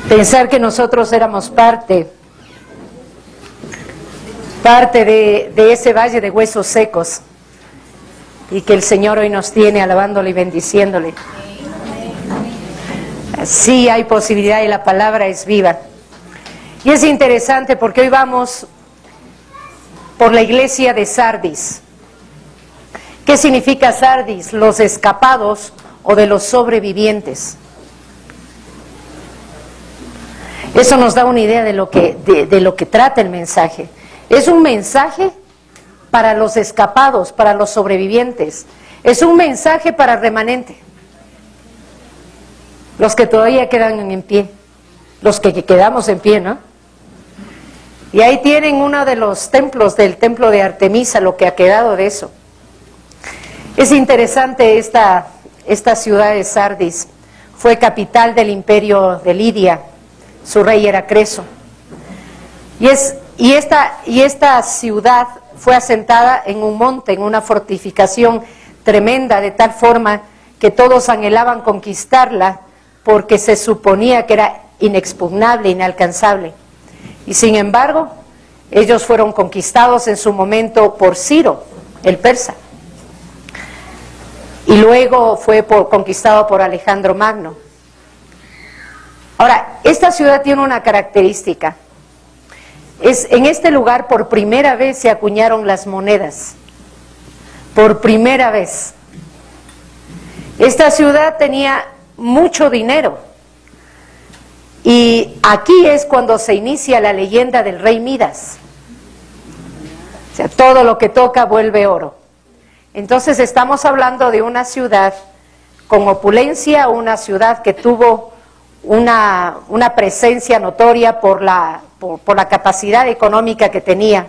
Pensar que nosotros éramos parte de ese valle de huesos secos y que el Señor hoy nos tiene alabándole y bendiciéndole. Sí hay posibilidad y la palabra es viva. Y es interesante porque hoy vamos por la iglesia de Sardis. ¿Qué significa Sardis? Los escapados o de los sobrevivientes. Eso nos da una idea de lo que trata el mensaje. Es un mensaje para los escapados, para los sobrevivientes. Es un mensaje para el remanente. Los que todavía quedan en pie. Los que quedamos en pie, ¿no? Y ahí tienen uno de los templos del templo de Artemisa, lo que ha quedado de eso. Es interesante esta ciudad de Sardis. Fue capital del imperio de Lidia. Su rey era Creso. Y esta ciudad fue asentada en un monte, en una fortificación tremenda, de tal forma que todos anhelaban conquistarla porque se suponía que era inexpugnable, inalcanzable. Y sin embargo, ellos fueron conquistados en su momento por Ciro, el persa. Y luego fue conquistado por Alejandro Magno. Ahora, esta ciudad tiene una característica. En este lugar por primera vez se acuñaron las monedas. Por primera vez. Esta ciudad tenía mucho dinero. Y aquí es cuando se inicia la leyenda del rey Midas. O sea, todo lo que toca vuelve oro. Entonces estamos hablando de una ciudad con opulencia, una ciudad que tuvo una presencia notoria por la capacidad económica que tenía.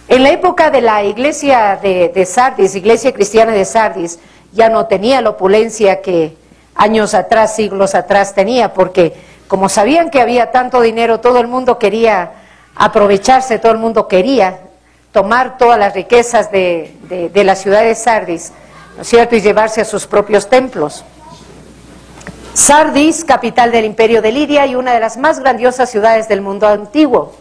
En la época de la iglesia de Sardis, iglesia cristiana de Sardis, ya no tenía la opulencia que años atrás, siglos atrás tenía, porque como sabían que había tanto dinero, todo el mundo quería aprovecharse, todo el mundo quería tomar todas las riquezas de la ciudad de Sardis, ¿no es cierto?, y llevarse a sus propios templos. Sardis, capital del imperio de Lidia y una de las más grandiosas ciudades del mundo antiguo.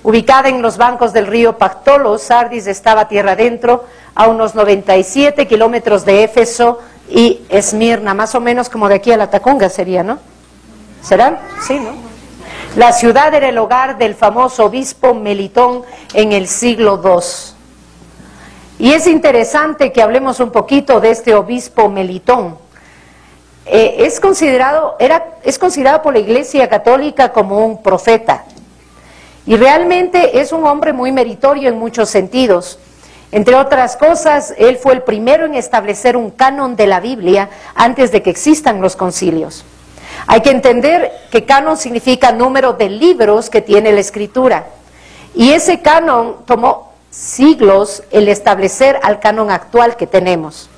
Ubicada en los bancos del río Pactolo, Sardis estaba tierra adentro, a unos 97 kilómetros de Éfeso y Esmirna, más o menos como de aquí a la Tacunga sería, ¿no? ¿Será? Sí, ¿no? La ciudad era el hogar del famoso obispo Melitón en el siglo II. Y es interesante que hablemos un poquito de este obispo Melitón. Es considerado por la Iglesia Católica como un profeta. Y realmente es un hombre muy meritorio en muchos sentidos. Entre otras cosas, él fue el primero en establecer un canon de la Biblia antes de que existan los concilios. Hay que entender que canon significa número de libros que tiene la Escritura. Y ese canon tomó siglos el establecer al canon actual que tenemos.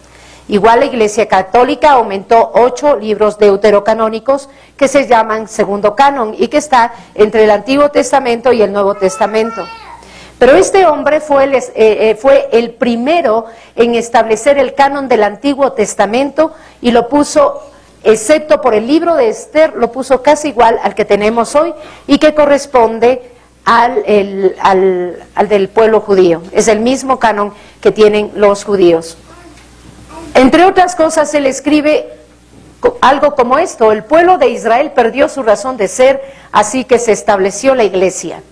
Igual la Iglesia Católica aumentó 8 libros deuterocanónicos que se llaman segundo canon y que está entre el Antiguo Testamento y el Nuevo Testamento. Pero este hombre fue el primero en establecer el canon del Antiguo Testamento y lo puso, excepto por el libro de Esther, lo puso casi igual al que tenemos hoy y que corresponde al del pueblo judío. Es el mismo canon que tienen los judíos. Entre otras cosas, él escribe algo como esto: el pueblo de Israel perdió su razón de ser, así que se estableció la iglesia.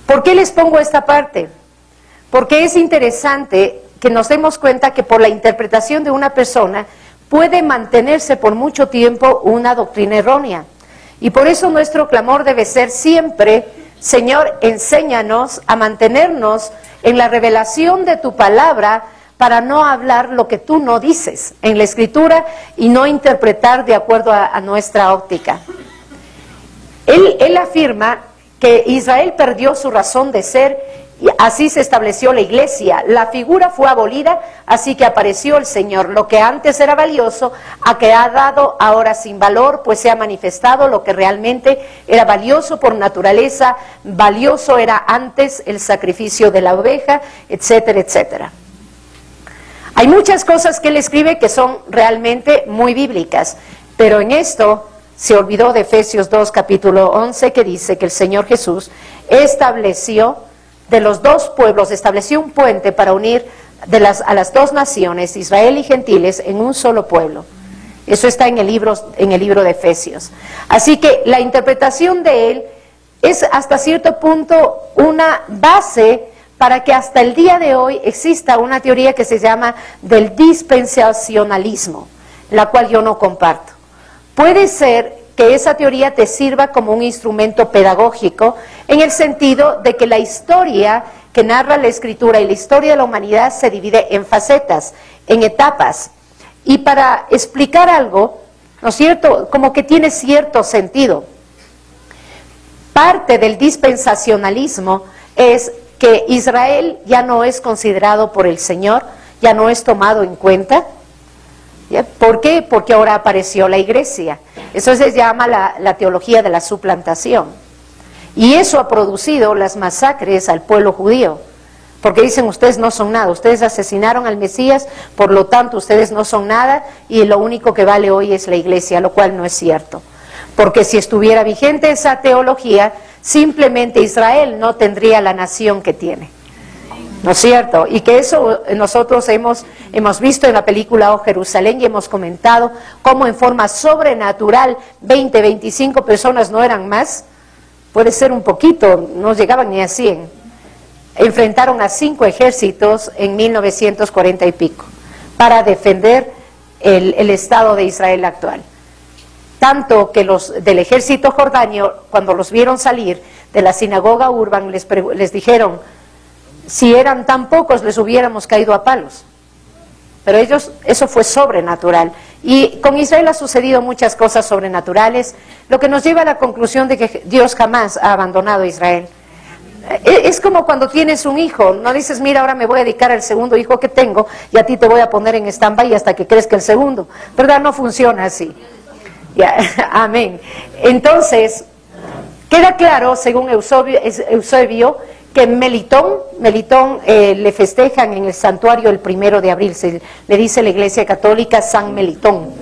¿Por qué les pongo esta parte? Porque es interesante que nos demos cuenta que por la interpretación de una persona puede mantenerse por mucho tiempo una doctrina errónea. Y por eso nuestro clamor debe ser siempre: Señor, enséñanos a mantenernos en la revelación de tu palabra, para no hablar lo que tú no dices en la Escritura y no interpretar de acuerdo a nuestra óptica. Él afirma que Israel perdió su razón de ser Y así se estableció la iglesia. La figura fue abolida, así que apareció el Señor. Lo que antes era valioso ha quedado ahora sin valor, pues se ha manifestado lo que realmente era valioso por naturaleza. Valioso era antes el sacrificio de la oveja, etcétera, etcétera. Hay muchas cosas que él escribe que son realmente muy bíblicas, pero en esto se olvidó de Efesios 2, capítulo 11, que dice que el Señor Jesús estableció de los dos pueblos, estableció un puente para unir a las dos naciones, Israel y gentiles, en un solo pueblo. Eso está en el libro de Efesios. Así que la interpretación de él es hasta cierto punto una base para que hasta el día de hoy exista una teoría que se llama del dispensacionalismo, la cual yo no comparto. Puede ser que esa teoría te sirva como un instrumento pedagógico en el sentido de que la historia que narra la Escritura y la historia de la humanidad se divide en facetas, en etapas. Y para explicar algo, ¿no es cierto?, como que tiene cierto sentido. Parte del dispensacionalismo es que Israel ya no es considerado por el Señor, ya no es tomado en cuenta. ¿Por qué? Porque ahora apareció la iglesia. Eso se llama la teología de la suplantación. Y eso ha producido las masacres al pueblo judío. Porque dicen, ustedes no son nada, ustedes asesinaron al Mesías, por lo tanto ustedes no son nada y lo único que vale hoy es la iglesia, lo cual no es cierto. Porque si estuviera vigente esa teología, simplemente Israel no tendría la nación que tiene. ¿No es cierto? Y que eso nosotros hemos visto en la película Oh Jerusalén y hemos comentado cómo en forma sobrenatural 20, 25 personas, no eran más, puede ser un poquito, no llegaban ni a 100, enfrentaron a 5 ejércitos en 1940 y pico para defender el Estado de Israel actual. Tanto que los del ejército jordáneo, cuando los vieron salir de la sinagoga Urban, les dijeron, si eran tan pocos les hubiéramos caído a palos. Pero ellos, eso fue sobrenatural. Y con Israel ha sucedido muchas cosas sobrenaturales, lo que nos lleva a la conclusión de que Dios jamás ha abandonado a Israel. Es como cuando tienes un hijo, no dices, mira, ahora me voy a dedicar al segundo hijo que tengo y a ti te voy a poner en stand-by hasta que crezca el segundo. ¿Verdad? No funciona así. Ya, amén. Entonces, queda claro, según Eusebio, que Melitón le festejan en el santuario el 1 de abril, le dice la Iglesia Católica San Melitón.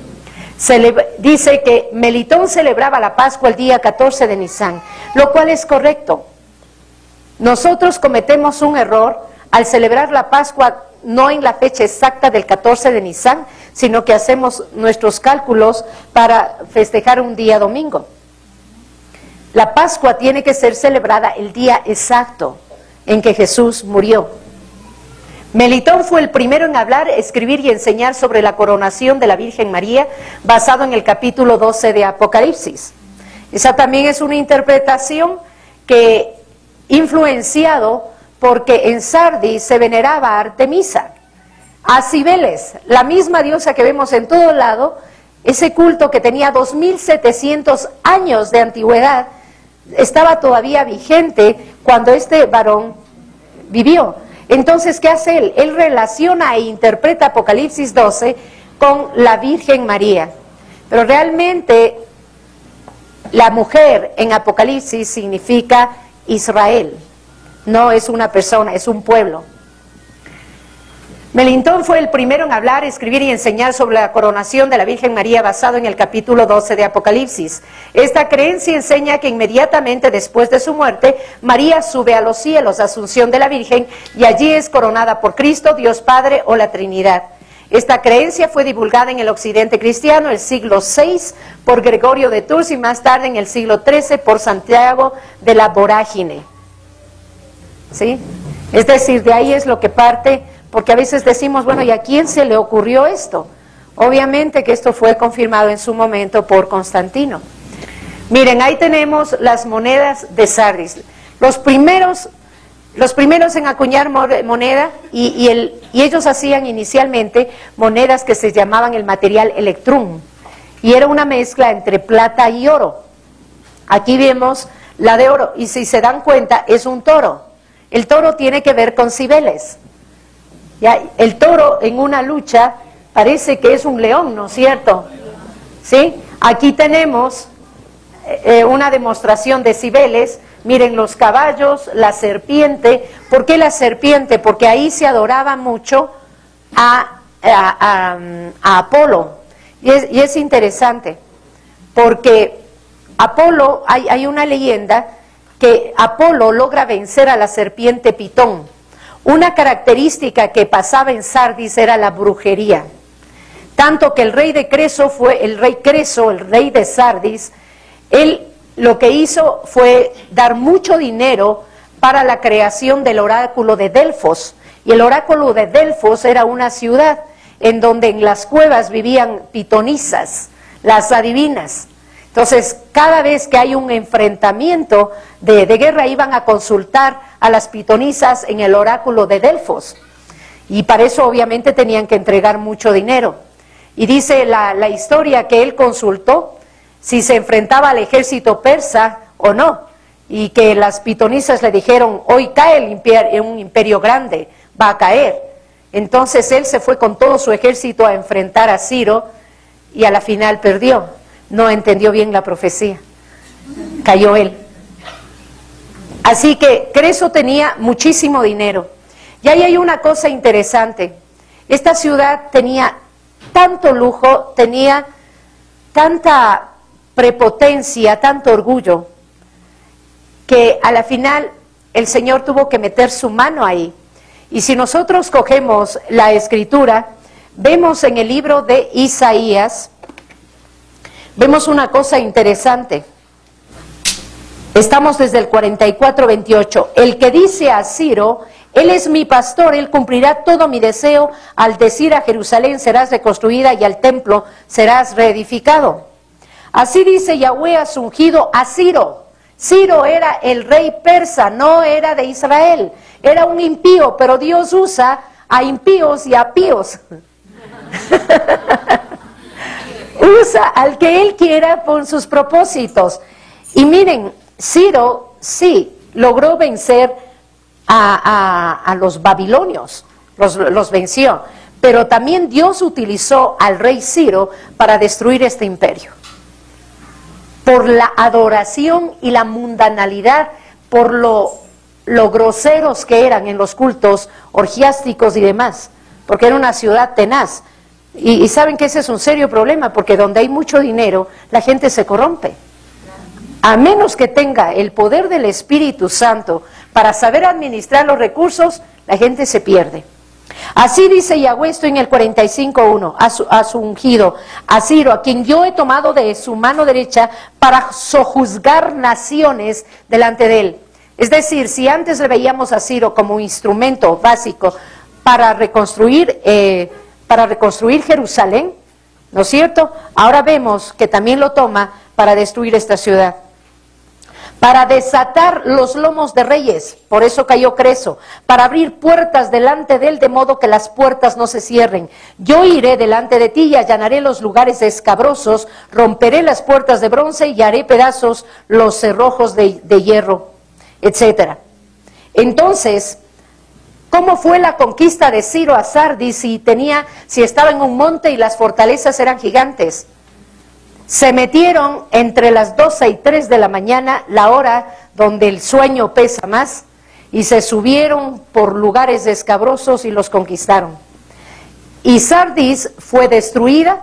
Dice que Melitón celebraba la Pascua el día 14 de Nisan, lo cual es correcto. Nosotros cometemos un error al celebrar la Pascua no en la fecha exacta del 14 de Nisan, sino que hacemos nuestros cálculos para festejar un día domingo. La Pascua tiene que ser celebrada el día exacto en que Jesús murió. Melitón fue el primero en hablar, escribir y enseñar sobre la coronación de la Virgen María, basado en el capítulo 12 de Apocalipsis. Esa también es una interpretación que influenciado porque en Sardis se veneraba a Artemisa, a Cibeles, la misma diosa que vemos en todo lado, ese culto que tenía 2700 años de antigüedad, estaba todavía vigente cuando este varón vivió. Entonces, ¿qué hace él? Él relaciona e interpreta Apocalipsis 12 con la Virgen María. Pero realmente la mujer en Apocalipsis significa Israel. No es una persona, es un pueblo. Melitón fue el primero en hablar, escribir y enseñar sobre la coronación de la Virgen María basado en el capítulo 12 de Apocalipsis. Esta creencia enseña que inmediatamente después de su muerte, María sube a los cielos, Asunción de la Virgen, y allí es coronada por Cristo, Dios Padre o la Trinidad. Esta creencia fue divulgada en el occidente cristiano el siglo VI por Gregorio de Tours y más tarde en el siglo XIII por Santiago de la Vorágine. ¿Sí? Es decir, de ahí es lo que parte. Porque a veces decimos, bueno, ¿y a quién se le ocurrió esto? Obviamente que esto fue confirmado en su momento por Constantino. Miren, ahí tenemos las monedas de Sardis. Los primeros en acuñar moneda, y ellos hacían inicialmente monedas que se llamaban el material electrum, y era una mezcla entre plata y oro. Aquí vemos la de oro, y si se dan cuenta, es un toro. el toro tiene que ver con Cibeles. ¿Ya? El toro en una lucha parece que es un león, ¿no es cierto? ¿Sí? Aquí tenemos una demostración de Cibeles. Miren los caballos, la serpiente. ¿Por qué la serpiente? Porque ahí se adoraba mucho a Apolo. Y es interesante, porque Apolo, hay una leyenda que Apolo logra vencer a la serpiente Pitón. Una característica que pasaba en Sardis era la brujería. Tanto que el rey Creso, el rey de Sardis, él lo que hizo fue dar mucho dinero para la creación del oráculo de Delfos. Y el oráculo de Delfos era una ciudad en donde en las cuevas vivían pitonisas, las adivinas. Entonces, cada vez que hay un enfrentamiento de guerra, iban a consultar a las pitonisas en el oráculo de Delfos. Y para eso obviamente tenían que entregar mucho dinero. Y dice la historia que él consultó si se enfrentaba al ejército persa o no, y que las pitonisas le dijeron, hoy cae un imperio grande, va a caer. Entonces él se fue con todo su ejército a enfrentar a Ciro, y a la final perdió, no entendió bien la profecía, cayó él. Así que Creso tenía muchísimo dinero. Y ahí hay una cosa interesante, esta ciudad tenía tanto lujo, tenía tanta prepotencia, tanto orgullo, que a la final el Señor tuvo que meter su mano ahí. Y si nosotros cogemos la escritura, vemos en el libro de Isaías, vemos una cosa interesante. Estamos desde el 44:28. El que dice a Ciro, él es mi pastor, él cumplirá todo mi deseo, al decir a Jerusalén serás reconstruida y al templo serás reedificado. Así dice Yahweh a su ungido, a Ciro. Ciro era el rey persa, no era de Israel, era un impío, pero Dios usa a impíos y a píos. Usa al que él quiera por sus propósitos. Y miren, Ciro sí logró vencer a los babilonios, los venció, pero también Dios utilizó al rey Ciro para destruir este imperio. Por la adoración y la mundanalidad, por lo groseros que eran en los cultos orgiásticos y demás, porque era una ciudad tenaz. Y saben que ese es un serio problema, porque donde hay mucho dinero, la gente se corrompe. A menos que tenga el poder del Espíritu Santo para saber administrar los recursos, la gente se pierde. Así dice Yahweh, esto en el 45:1, a su ungido, a Ciro, a quien yo he tomado de su mano derecha para sojuzgar naciones delante de él. Es decir, si antes le veíamos a Ciro como un instrumento básico para reconstruir Jerusalén, ¿no es cierto? Ahora vemos que también lo toma para destruir esta ciudad. Para desatar los lomos de reyes, por eso cayó Creso, para abrir puertas delante de él, de modo que las puertas no se cierren. Yo iré delante de ti y allanaré los lugares escabrosos, romperé las puertas de bronce y haré pedazos los cerrojos de hierro, etc. Entonces, ¿cómo fue la conquista de Ciro a Sardis si estaba en un monte y las fortalezas eran gigantes? Se metieron entre las 12 y 3 de la mañana, la hora donde el sueño pesa más, y se subieron por lugares escabrosos y los conquistaron. Y Sardis fue destruida,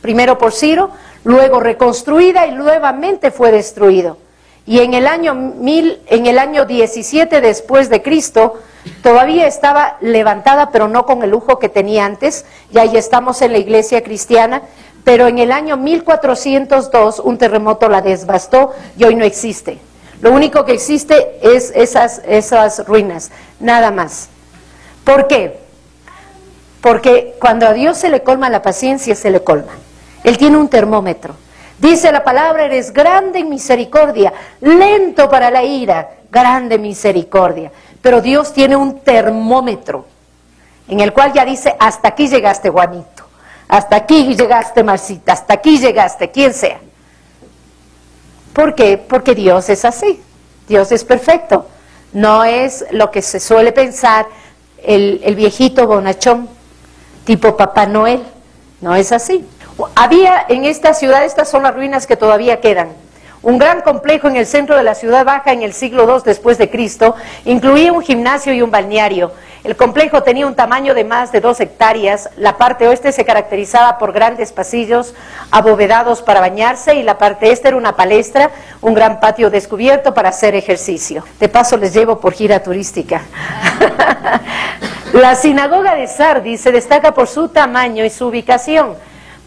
primero por Ciro, luego reconstruida y nuevamente fue destruido. Y en el año 17 después de Cristo, todavía estaba levantada, pero no con el lujo que tenía antes, ya estamos en la iglesia cristiana. Pero en el año 1402 un terremoto la devastó y hoy no existe. Lo único que existe es esas ruinas, nada más. ¿Por qué? Porque cuando a Dios se le colma la paciencia, se le colma. Él tiene un termómetro. Dice la palabra, eres grande en misericordia, lento para la ira, grande misericordia. Pero Dios tiene un termómetro en el cual ya dice, hasta aquí llegaste, Juanito. Hasta aquí llegaste, Marcita, hasta aquí llegaste, quien sea. ¿Por qué? Porque Dios es así, Dios es perfecto. No es lo que se suele pensar el viejito bonachón, tipo Papá Noel. No es así. Había en esta ciudad, estas son las ruinas que todavía quedan, un gran complejo en el centro de la ciudad baja en el siglo II después de Cristo, incluía un gimnasio y un balneario. El complejo tenía un tamaño de más de 2 hectáreas, la parte oeste se caracterizaba por grandes pasillos abovedados para bañarse y la parte este era una palestra, un gran patio descubierto para hacer ejercicio. De paso les llevo por gira turística. La sinagoga de Sardis se destaca por su tamaño y su ubicación.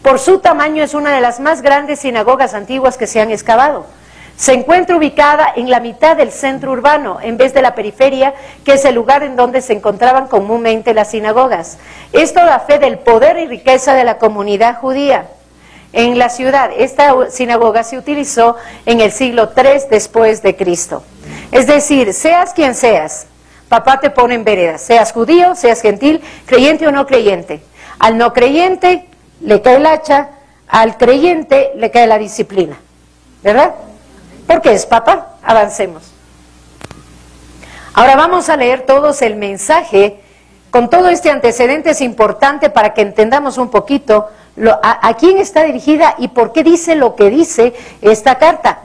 Por su tamaño es una de las más grandes sinagogas antiguas que se han excavado. Se encuentra ubicada en la mitad del centro urbano, en vez de la periferia, que es el lugar en donde se encontraban comúnmente las sinagogas. Esto da fe del poder y riqueza de la comunidad judía en la ciudad. Esta sinagoga se utilizó en el siglo III después de Cristo. Es decir, seas quien seas, papá te pone en vereda, seas judío, seas gentil, creyente o no creyente. Al no creyente le cae el hacha, al creyente le cae la disciplina, ¿verdad? Porque es papá. Avancemos. Ahora vamos a leer todos el mensaje. Con todo este antecedente es importante para que entendamos un poquito a quién está dirigida y por qué dice lo que dice esta carta.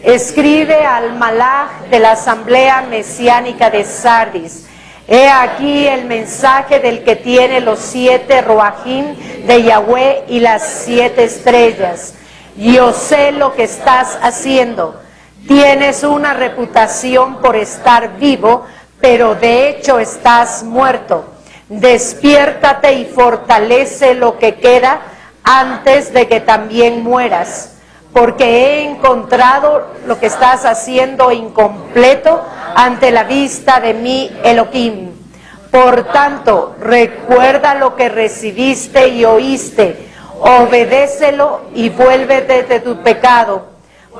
Escribe al Malaj de la Asamblea Mesiánica de Sardis. He aquí el mensaje del que tiene los 7 Roajim de Yahweh y las 7 estrellas. Yo sé lo que estás haciendo. Tienes una reputación por estar vivo, pero de hecho estás muerto. Despiértate y fortalece lo que queda antes de que también mueras, porque he encontrado lo que estás haciendo incompleto ante la vista de mi Elohim. Por tanto, recuerda lo que recibiste y oíste, obedécelo y vuélvete de tu pecado,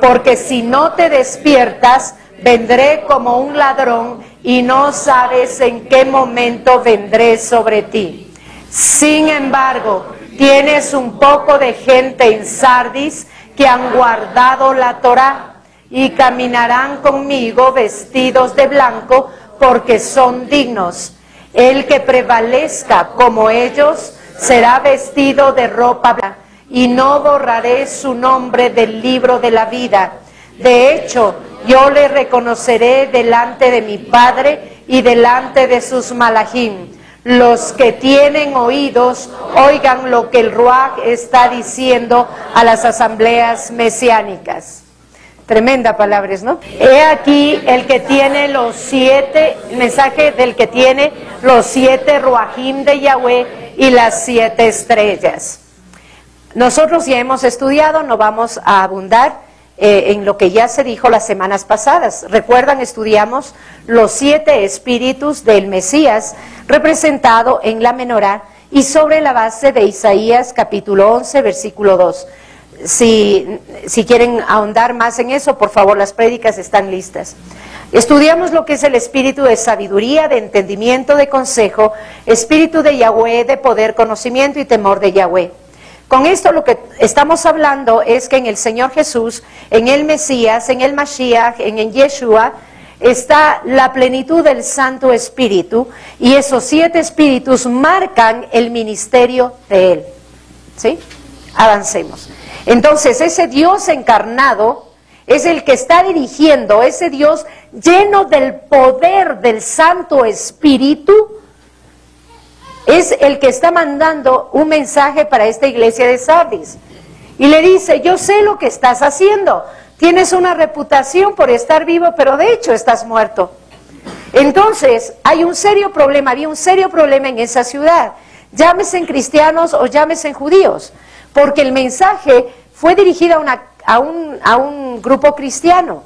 porque si no te despiertas, vendré como un ladrón y no sabes en qué momento vendré sobre ti. Sin embargo, tienes un poco de gente en Sardis que han guardado la Torá y caminarán conmigo vestidos de blanco porque son dignos. El que prevalezca como ellos será vestido de ropa blanca y no borraré su nombre del libro de la vida. De hecho, yo le reconoceré delante de mi Padre y delante de sus malajim. Los que tienen oídos, oigan lo que el Ruaj está diciendo a las asambleas mesiánicas. Tremenda palabras, ¿no? He aquí el que tiene los 7, el mensaje del que tiene los 7 Ruajim de Yahweh y las 7 estrellas. Nosotros ya hemos estudiado, no vamos a abundar en lo que ya se dijo las semanas pasadas. Recuerdan, estudiamos los 7 espíritus del Mesías representado en la menorá y sobre la base de Isaías capítulo 11 versículo 2. Si quieren ahondar más en eso, por favor, las prédicas están listas. Estudiamos lo que es el espíritu de sabiduría, de entendimiento, de consejo, espíritu de Yahweh, de poder, conocimiento y temor de Yahweh. Con esto lo que estamos hablando es que en el Señor Jesús, en el Mesías, en el Mashiach, en el Yeshua, está la plenitud del Santo Espíritu y esos 7 espíritus marcan el ministerio de Él. ¿Sí? Avancemos. Entonces, ese Dios encarnado es el que está dirigiendo, ese Dios lleno del poder del Santo Espíritu, es el que está mandando un mensaje para esta iglesia de Sardis. Y le dice, yo sé lo que estás haciendo, tienes una reputación por estar vivo, pero de hecho estás muerto. Entonces, hay un serio problema, había un serio problema en esa ciudad, llámese en cristianos o llámese en judíos, porque el mensaje fue dirigido a un grupo cristiano.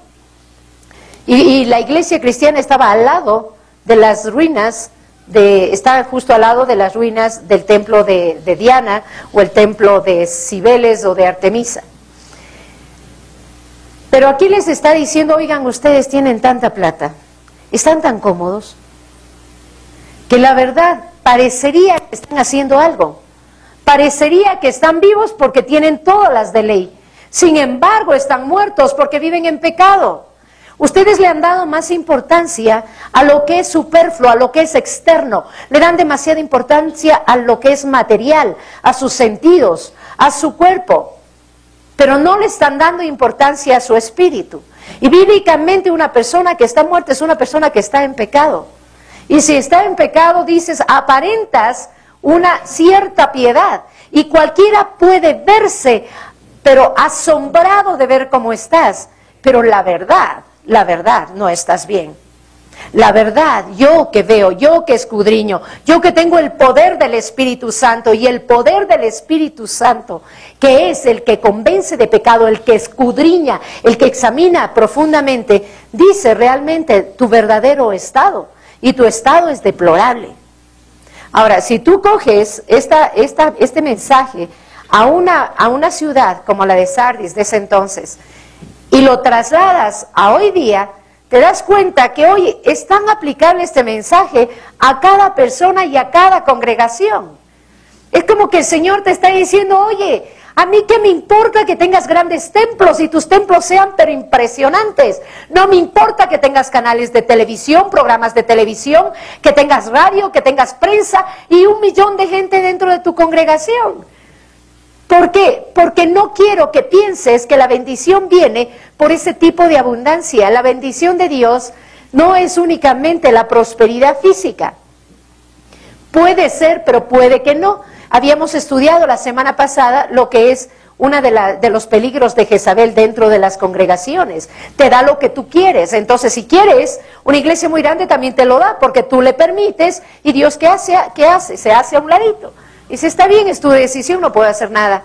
Y la iglesia cristiana estaba al lado de las ruinas, estaba justo al lado de las ruinas del templo de Diana o el templo de Cibeles o de Artemisa. Pero aquí les está diciendo, oigan, ustedes tienen tanta plata, están tan cómodos, que la verdad parecería que están haciendo algo. Parecería que están vivos porque tienen todas las de ley. Sin embargo, están muertos porque viven en pecado. Ustedes le han dado más importancia a lo que es superfluo, a lo que es externo. Le dan demasiada importancia a lo que es material, a sus sentidos, a su cuerpo. Pero no le están dando importancia a su espíritu. Y bíblicamente una persona que está muerta es una persona que está en pecado. Y si está en pecado, dices, aparentas una cierta piedad. Y cualquiera puede verse, pero asombrado de ver cómo estás. Pero la verdad, no estás bien. La verdad, yo que veo, yo que escudriño, yo que tengo el poder del Espíritu Santo, y el poder del Espíritu Santo, que es el que convence de pecado, el que escudriña, el que examina profundamente, dice realmente tu verdadero estado, y tu estado es deplorable. Ahora, si tú coges este mensaje a una ciudad como la de Sardis de ese entonces, y lo trasladas a hoy día, te das cuenta que hoy es tan aplicable este mensaje a cada persona y a cada congregación. Es como que el Señor te está diciendo, oye, a mí qué me importa que tengas grandes templos y tus templos sean pero impresionantes. No me importa que tengas canales de televisión, programas de televisión, que tengas radio, que tengas prensa y 1 millón de gente dentro de tu congregación. ¿Por qué? Porque no quiero que pienses que la bendición viene por ese tipo de abundancia. La bendición de Dios no es únicamente la prosperidad física. Puede ser, pero puede que no. Habíamos estudiado la semana pasada lo que es uno de los peligros de Jezabel dentro de las congregaciones. Te da lo que tú quieres. Entonces, si quieres una iglesia muy grande, también te lo da, porque tú le permites. ¿Y Dios qué hace? ¿Qué hace? Se hace a un ladito. Y si está bien, es tu decisión, no puedo hacer nada.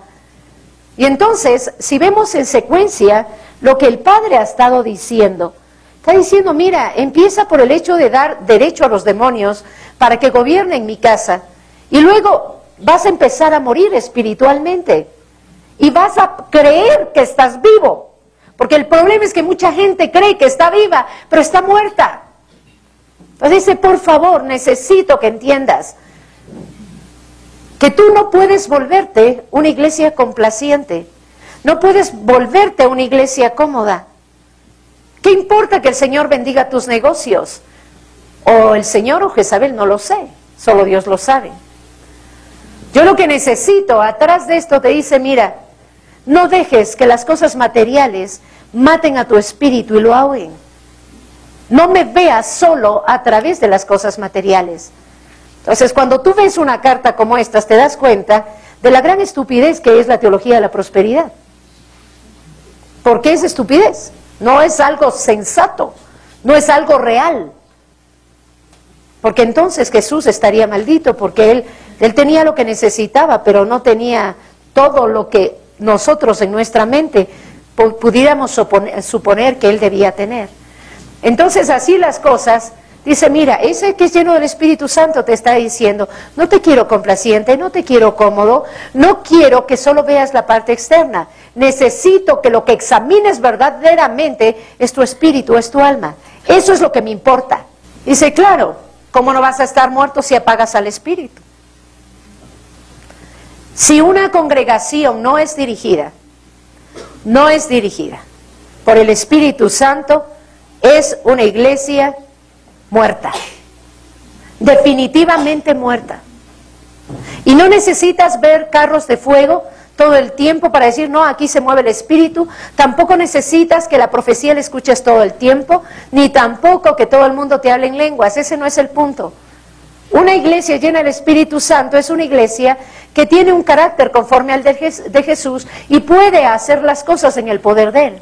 Y entonces, si vemos en secuencia lo que el Padre ha estado diciendo, está diciendo, mira, empieza por el hecho de dar derecho a los demonios para que gobiernen mi casa. Y luego vas a empezar a morir espiritualmente. Y vas a creer que estás vivo. Porque el problema es que mucha gente cree que está viva, pero está muerta. Entonces dice, por favor, necesito que entiendas que tú no puedes volverte una iglesia complaciente, no puedes volverte una iglesia cómoda. ¿Qué importa que el Señor bendiga tus negocios? O el Señor o Jezabel, no lo sé, solo Dios lo sabe. Yo lo que necesito, atrás de esto te dice, mira, no dejes que las cosas materiales maten a tu espíritu y lo ahoguen. No me veas solo a través de las cosas materiales. Entonces, cuando tú ves una carta como esta, te das cuenta de la gran estupidez que es la teología de la prosperidad. ¿Por qué es estupidez? No es algo sensato, no es algo real. Porque entonces Jesús estaría maldito, porque él tenía lo que necesitaba, pero no tenía todo lo que nosotros en nuestra mente pudiéramos suponer que él debía tener. Entonces, así las cosas. Dice, mira, ese que es lleno del Espíritu Santo te está diciendo, no te quiero complaciente, no te quiero cómodo, no quiero que solo veas la parte externa. Necesito que lo que examines verdaderamente es tu espíritu, es tu alma. Eso es lo que me importa. Dice, claro, ¿cómo no vas a estar muerto si apagas al espíritu? Si una congregación no es dirigida por el Espíritu Santo, es una iglesia muerta, definitivamente muerta. Y no necesitas ver carros de fuego todo el tiempo para decir, no, aquí se mueve el espíritu. Tampoco necesitas que la profecía la escuches todo el tiempo, ni tampoco que todo el mundo te hable en lenguas. Ese no es el punto. Una iglesia llena del Espíritu Santo es una iglesia que tiene un carácter conforme al de Jesús y puede hacer las cosas en el poder de Él.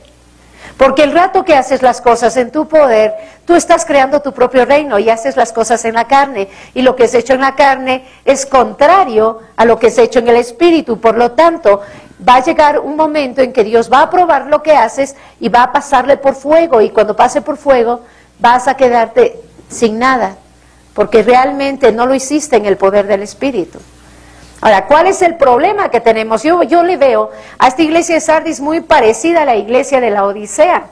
Porque el rato que haces las cosas en tu poder, tú estás creando tu propio reino y haces las cosas en la carne. Y lo que es hecho en la carne es contrario a lo que es hecho en el Espíritu. Por lo tanto, va a llegar un momento en que Dios va a probar lo que haces y va a pasarle por fuego. Y cuando pase por fuego, vas a quedarte sin nada. Porque realmente no lo hiciste en el poder del Espíritu. Ahora, ¿cuál es el problema que tenemos? Yo le veo a esta iglesia de Sardis muy parecida a la iglesia de la Odisea.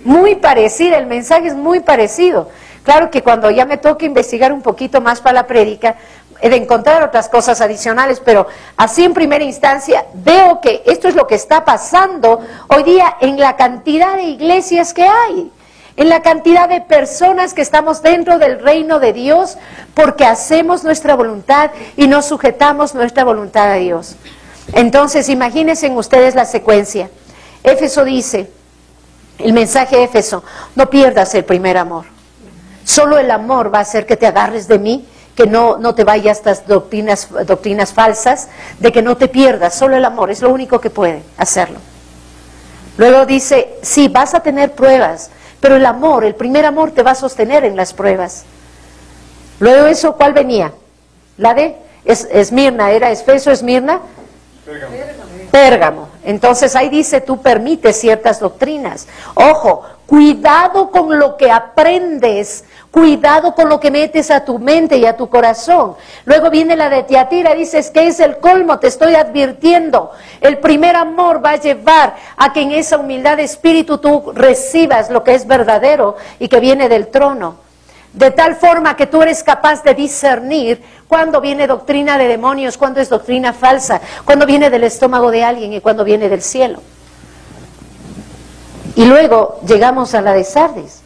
Muy parecida, el mensaje es muy parecido. Claro que cuando ya me toque investigar un poquito más para la prédica, he de encontrar otras cosas adicionales, pero así en primera instancia veo que esto es lo que está pasando hoy día en la cantidad de iglesias que hay. en la cantidad de personas que estamos dentro del reino de Dios porque hacemos nuestra voluntad y nos sujetamos nuestra voluntad a Dios. Entonces, imagínense ustedes la secuencia. Éfeso dice, el mensaje de Éfeso, no pierdas el primer amor. Solo el amor va a hacer que te agarres de mí, que no te vayas a estas doctrinas falsas, de que no te pierdas. Solo el amor es lo único que puede hacerlo. Luego dice, sí, vas a tener pruebas, pero el amor, el primer amor te va a sostener en las pruebas. Luego eso, ¿cuál venía? La de Esmirna, ¿era Éfeso, Esmirna? Pérgamo. Entonces ahí dice, tú permites ciertas doctrinas. Ojo, cuidado con lo que aprendes, cuidado con lo que metes a tu mente y a tu corazón. Luego viene la de Tiatira, dices que es el colmo, te estoy advirtiendo. El primer amor va a llevar a que en esa humildad de espíritu tú recibas lo que es verdadero y que viene del trono. De tal forma que tú eres capaz de discernir cuando viene doctrina de demonios, cuando es doctrina falsa, cuando viene del estómago de alguien y cuando viene del cielo. Y luego llegamos a la de Sardis.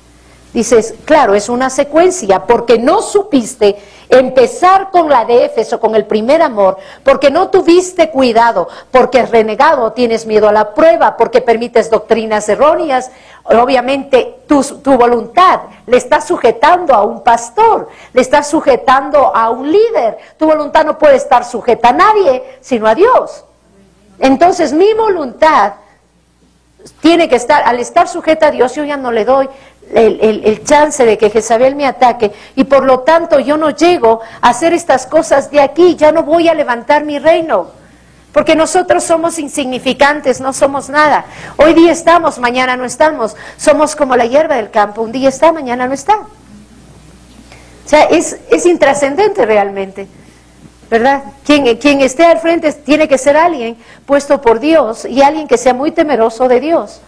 Dices, claro, es una secuencia, porque no supiste empezar con la de Éfeso, con el primer amor, porque no tuviste cuidado, porque es renegado, tienes miedo a la prueba, porque permites doctrinas erróneas. Obviamente tu voluntad le está sujetando a un pastor, le está sujetando a un líder. Tu voluntad no puede estar sujeta a nadie, sino a Dios. Entonces mi voluntad tiene que estar, al estar sujeta a Dios, yo ya no le doy el chance de que Jezabel me ataque, y por lo tanto yo no llego a hacer estas cosas de aquí, ya no voy a levantar mi reino, porque nosotros somos insignificantes, no somos nada. Hoy día estamos, mañana no estamos, somos como la hierba del campo, un día está, mañana no está. O sea, es intrascendente realmente, ¿verdad? Quien esté al frente tiene que ser alguien puesto por Dios y alguien que sea muy temeroso de Dios.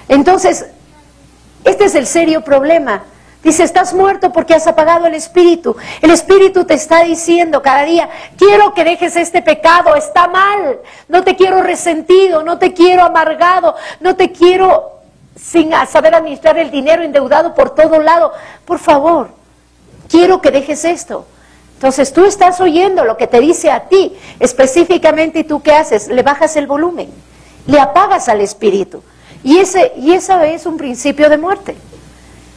Entonces, este es el serio problema. Dice, estás muerto porque has apagado el espíritu. El espíritu te está diciendo cada día, quiero que dejes este pecado, está mal. No te quiero resentido, no te quiero amargado, no te quiero sin saber administrar el dinero, endeudado por todo lado. Por favor, quiero que dejes esto. Entonces tú estás oyendo lo que te dice a ti específicamente, y tú ¿qué haces? Le bajas el volumen, le apagas al espíritu. Y esa es un principio de muerte.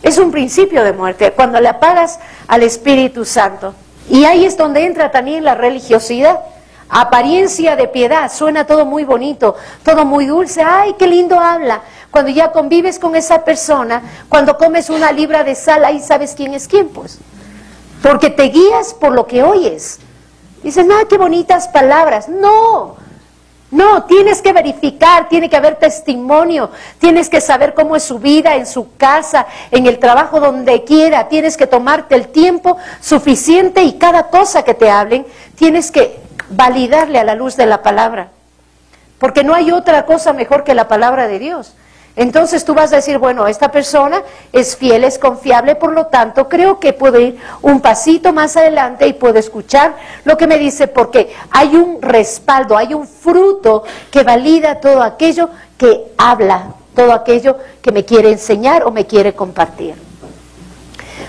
Es un principio de muerte, cuando le apagas al Espíritu Santo. Y ahí es donde entra también la religiosidad. Apariencia de piedad, suena todo muy bonito, todo muy dulce. ¡Ay, qué lindo habla! Cuando ya convives con esa persona, cuando comes una libra de sal, ahí sabes quién es quién, pues. Porque te guías por lo que oyes. Dices, ¡ah, qué bonitas palabras! ¡No! No, tienes que verificar, tiene que haber testimonio, tienes que saber cómo es su vida, en su casa, en el trabajo, donde quiera. Tienes que tomarte el tiempo suficiente y cada cosa que te hablen, tienes que validarle a la luz de la palabra. Porque no hay otra cosa mejor que la palabra de Dios. Entonces tú vas a decir, bueno, esta persona es fiel, es confiable, por lo tanto creo que puedo ir un pasito más adelante y puedo escuchar lo que me dice, porque hay un respaldo, hay un fruto que valida todo aquello que habla, todo aquello que me quiere enseñar o me quiere compartir.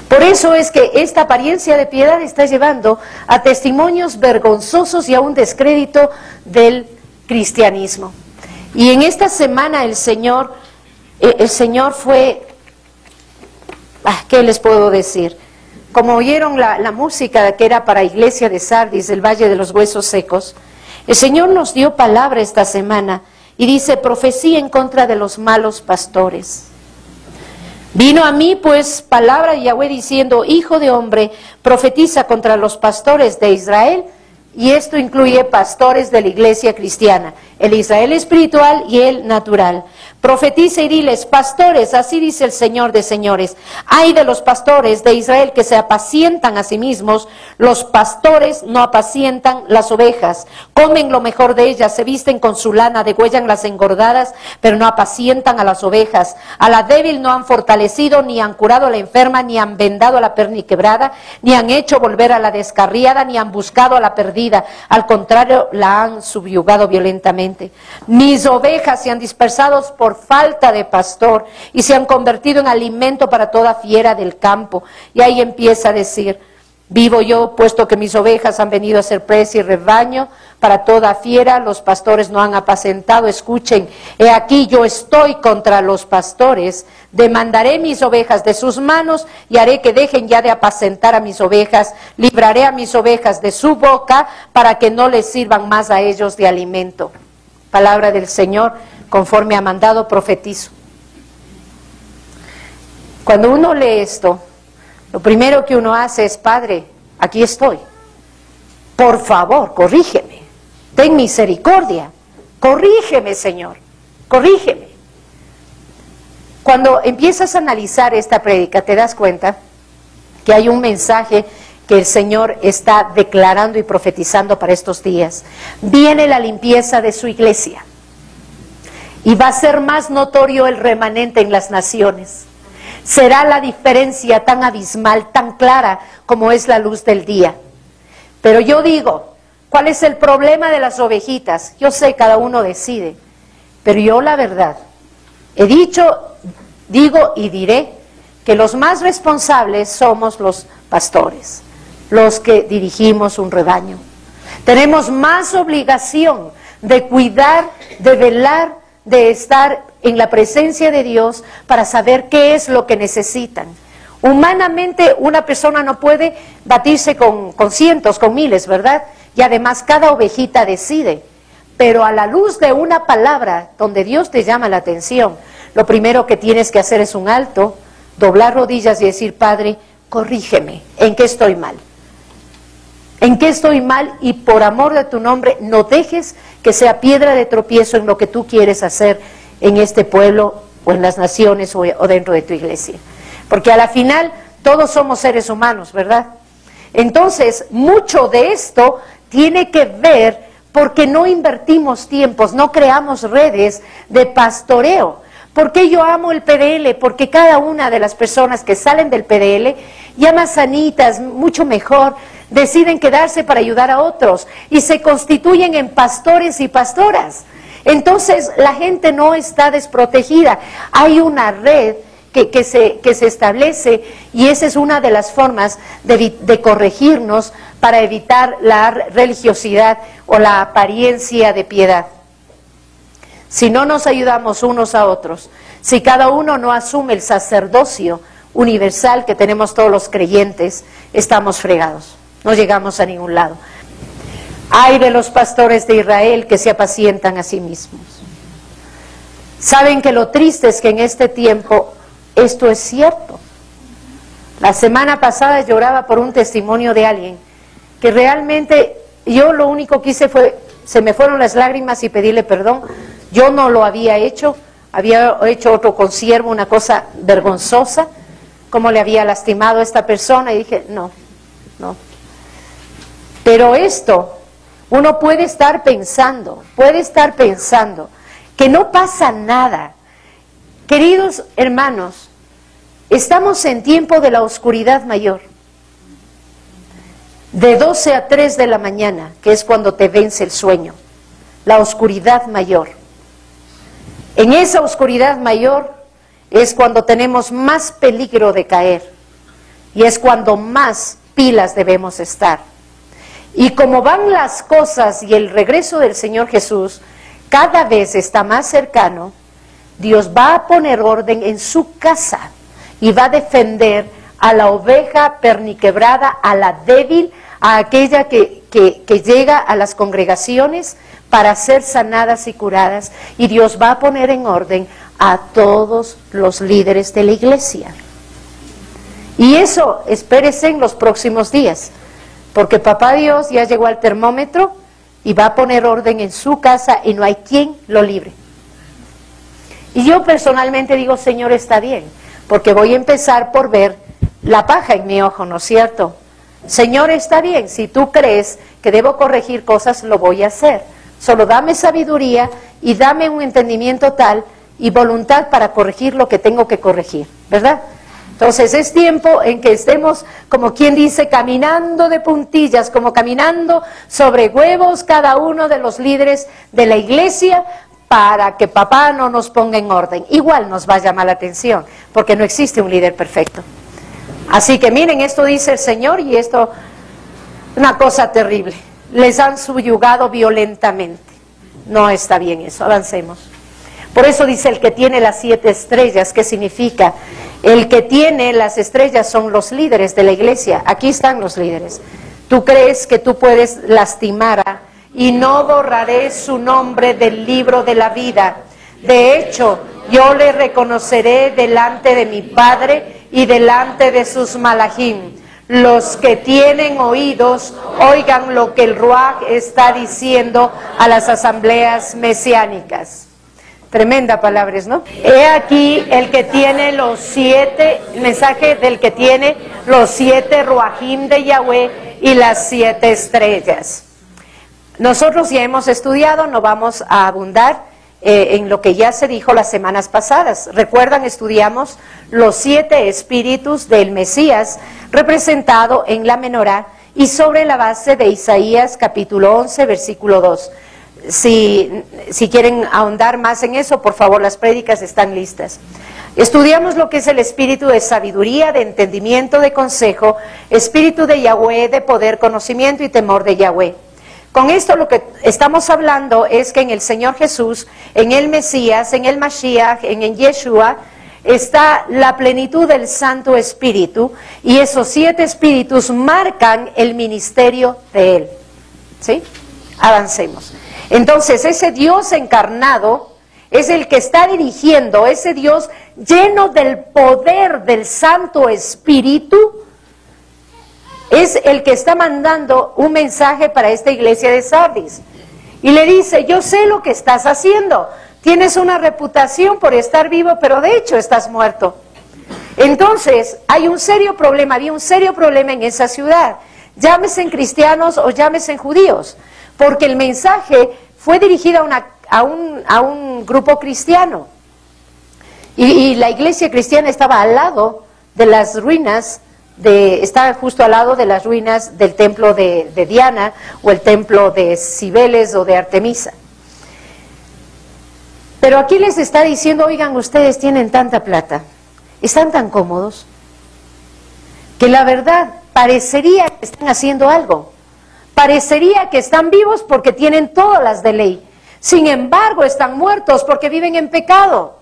Por eso es que esta apariencia de piedad está llevando a testimonios vergonzosos y a un descrédito del cristianismo. Y en esta semana el Señor fue, ¿qué les puedo decir? Como oyeron la música que era para Iglesia de Sardis, del Valle de los Huesos Secos, el Señor nos dio palabra esta semana y dice, profecía en contra de los malos pastores. Vino a mí pues palabra de Yahweh diciendo, hijo de hombre, profetiza contra los pastores de Israel. Y esto incluye pastores de la iglesia cristiana, el Israel espiritual y el natural. Profetiza y diles, pastores, así dice el Señor de señores, ay de los pastores de Israel que se apacientan a sí mismos, los pastores no apacientan las ovejas, comen lo mejor de ellas, se visten con su lana, degüellan las engordadas, pero no apacientan a las ovejas. A la débil no han fortalecido, ni han curado a la enferma, ni han vendado a la perniquebrada, ni han hecho volver a la descarriada, ni han buscado a la perdida. Al contrario, la han subyugado violentamente. completamente. Mis ovejas se han dispersado por falta de pastor y se han convertido en alimento para toda fiera del campo. Y ahí empieza a decir: vivo yo, puesto que mis ovejas han venido a ser presa y rebaño para toda fiera, los pastores no han apacentado. Escuchen, he aquí yo estoy contra los pastores, demandaré mis ovejas de sus manos y haré que dejen ya de apacentar a mis ovejas, libraré a mis ovejas de su boca para que no les sirvan más a ellos de alimento. Palabra del Señor, conforme ha mandado, profetizo. Cuando uno lee esto, lo primero que uno hace es: Padre, aquí estoy. Por favor, corrígeme. Ten misericordia. Corrígeme, Señor. Corrígeme. Cuando empiezas a analizar esta prédica, te das cuenta que hay un mensaje que el Señor está declarando y profetizando para estos días. Viene la limpieza de su iglesia. Y va a ser más notorio el remanente en las naciones. Será la diferencia tan abismal, tan clara como es la luz del día. Pero yo digo, ¿cuál es el problema de las ovejitas? Yo sé, cada uno decide, pero yo la verdad, he dicho, digo y diré que los más responsables somos los pastores, los que dirigimos un rebaño. Tenemos más obligación de cuidar, de velar, de estar en la presencia de Dios para saber qué es lo que necesitan. Humanamente una persona no puede batirse con cientos, con miles, ¿verdad? Y además cada ovejita decide. Pero a la luz de una palabra donde Dios te llama la atención, lo primero que tienes que hacer es un alto, doblar rodillas y decir: Padre, corrígeme, ¿en qué estoy mal? ¿En qué estoy mal? Y por amor de tu nombre, no dejes que sea piedra de tropiezo en lo que tú quieres hacer en este pueblo o en las naciones o dentro de tu iglesia. Porque a la final todos somos seres humanos, ¿verdad? Entonces, mucho de esto tiene que ver porque no invertimos tiempos, no creamos redes de pastoreo. ¿Por qué yo amo el PDL? Porque cada una de las personas que salen del PDL, ya más sanitas, mucho mejor, deciden quedarse para ayudar a otros y se constituyen en pastores y pastoras. Entonces la gente no está desprotegida. Hay una red que se establece y esa es una de las formas de corregirnos para evitar la religiosidad o la apariencia de piedad. Si no nos ayudamos unos a otros, si cada uno no asume el sacerdocio universal que tenemos todos los creyentes, estamos fregados, no llegamos a ningún lado. Ay de los pastores de Israel que se apacientan a sí mismos. Saben que lo triste es que en este tiempo esto es cierto. La semana pasada lloraba por un testimonio de alguien que realmente yo lo único que hice fue, se me fueron las lágrimas y pedirle perdón. Yo no lo había hecho otro consiervo, una cosa vergonzosa, como le había lastimado a esta persona, y dije, no. Pero esto, uno puede estar pensando que no pasa nada. Queridos hermanos, estamos en tiempo de la oscuridad mayor. De 12 a 3 de la mañana, que es cuando te vence el sueño. La oscuridad mayor. En esa oscuridad mayor es cuando tenemos más peligro de caer. Y es cuando más pilas debemos estar. Y como van las cosas y el regreso del Señor Jesús cada vez está más cercano, Dios va a poner orden en su casa y va a defender a la oveja perniquebrada, a la débil, a aquella que llega a las congregaciones para ser sanadas y curadas, y Dios va a poner en orden a todos los líderes de la iglesia. Y eso espérese en los próximos días, porque Papá Dios ya llegó al termómetro y va a poner orden en su casa y no hay quien lo libre. Y yo personalmente digo, Señor, está bien, porque voy a empezar por ver la paja en mi ojo, ¿no es cierto? Señor, está bien, si tú crees que debo corregir cosas, lo voy a hacer. Solo dame sabiduría y dame un entendimiento tal y voluntad para corregir lo que tengo que corregir, ¿verdad? Entonces es tiempo en que estemos, como quien dice, caminando de puntillas, como caminando sobre huevos cada uno de los líderes de la iglesia, para que papá no nos ponga en orden. Igual nos va a llamar la atención, porque no existe un líder perfecto. Así que miren, esto dice el Señor, y esto, una cosa terrible. Les han subyugado violentamente. No está bien eso, avancemos. Por eso dice el que tiene las 7 estrellas, ¿qué significa? El que tiene las estrellas son los líderes de la iglesia. Aquí están los líderes. Tú crees que tú puedes lastimar y no borraré su nombre del libro de la vida. De hecho, yo le reconoceré delante de mi Padre y delante de sus malajim. Los que tienen oídos, oigan lo que el Ruaj está diciendo a las asambleas mesiánicas. Tremenda palabras, ¿no? He aquí el que tiene los 7, el mensaje del que tiene los 7 Ruajim de Yahweh y las 7 estrellas. Nosotros ya hemos estudiado, no vamos a abundar en lo que ya se dijo las semanas pasadas. Recuerdan, estudiamos los 7 espíritus del Mesías representado en la menorá y sobre la base de Isaías capítulo 11 versículo 2. Si quieren ahondar más en eso, por favor, las prédicas están listas. Estudiamos lo que es el espíritu de sabiduría, de entendimiento, de consejo, espíritu de Yahweh, de poder, conocimiento y temor de Yahweh. Con esto lo que estamos hablando es que en el Señor Jesús, en el Mesías, en el Mashiach, en el Yeshua, está la plenitud del Santo Espíritu, y esos 7 espíritus marcan el ministerio de Él. ¿Sí? Avancemos. Entonces, ese Dios encarnado es el que está dirigiendo, ese Dios lleno del poder del Santo Espíritu, es el que está mandando un mensaje para esta iglesia de Sardis. Y le dice, yo sé lo que estás haciendo, tienes una reputación por estar vivo, pero de hecho estás muerto. Entonces, hay un serio problema, había un serio problema en esa ciudad, llámese en cristianos o llámese en judíos, porque el mensaje fue dirigido a un grupo cristiano. Y la iglesia cristiana estaba al lado de las ruinas, estaba justo al lado de las ruinas del templo de Diana, o el templo de Cibeles o de Artemisa. Pero aquí les está diciendo, oigan, ustedes tienen tanta plata, están tan cómodos, que la verdad parecería que están haciendo algo. Parecería que están vivos porque tienen todas las de ley. Sin embargo, están muertos porque viven en pecado.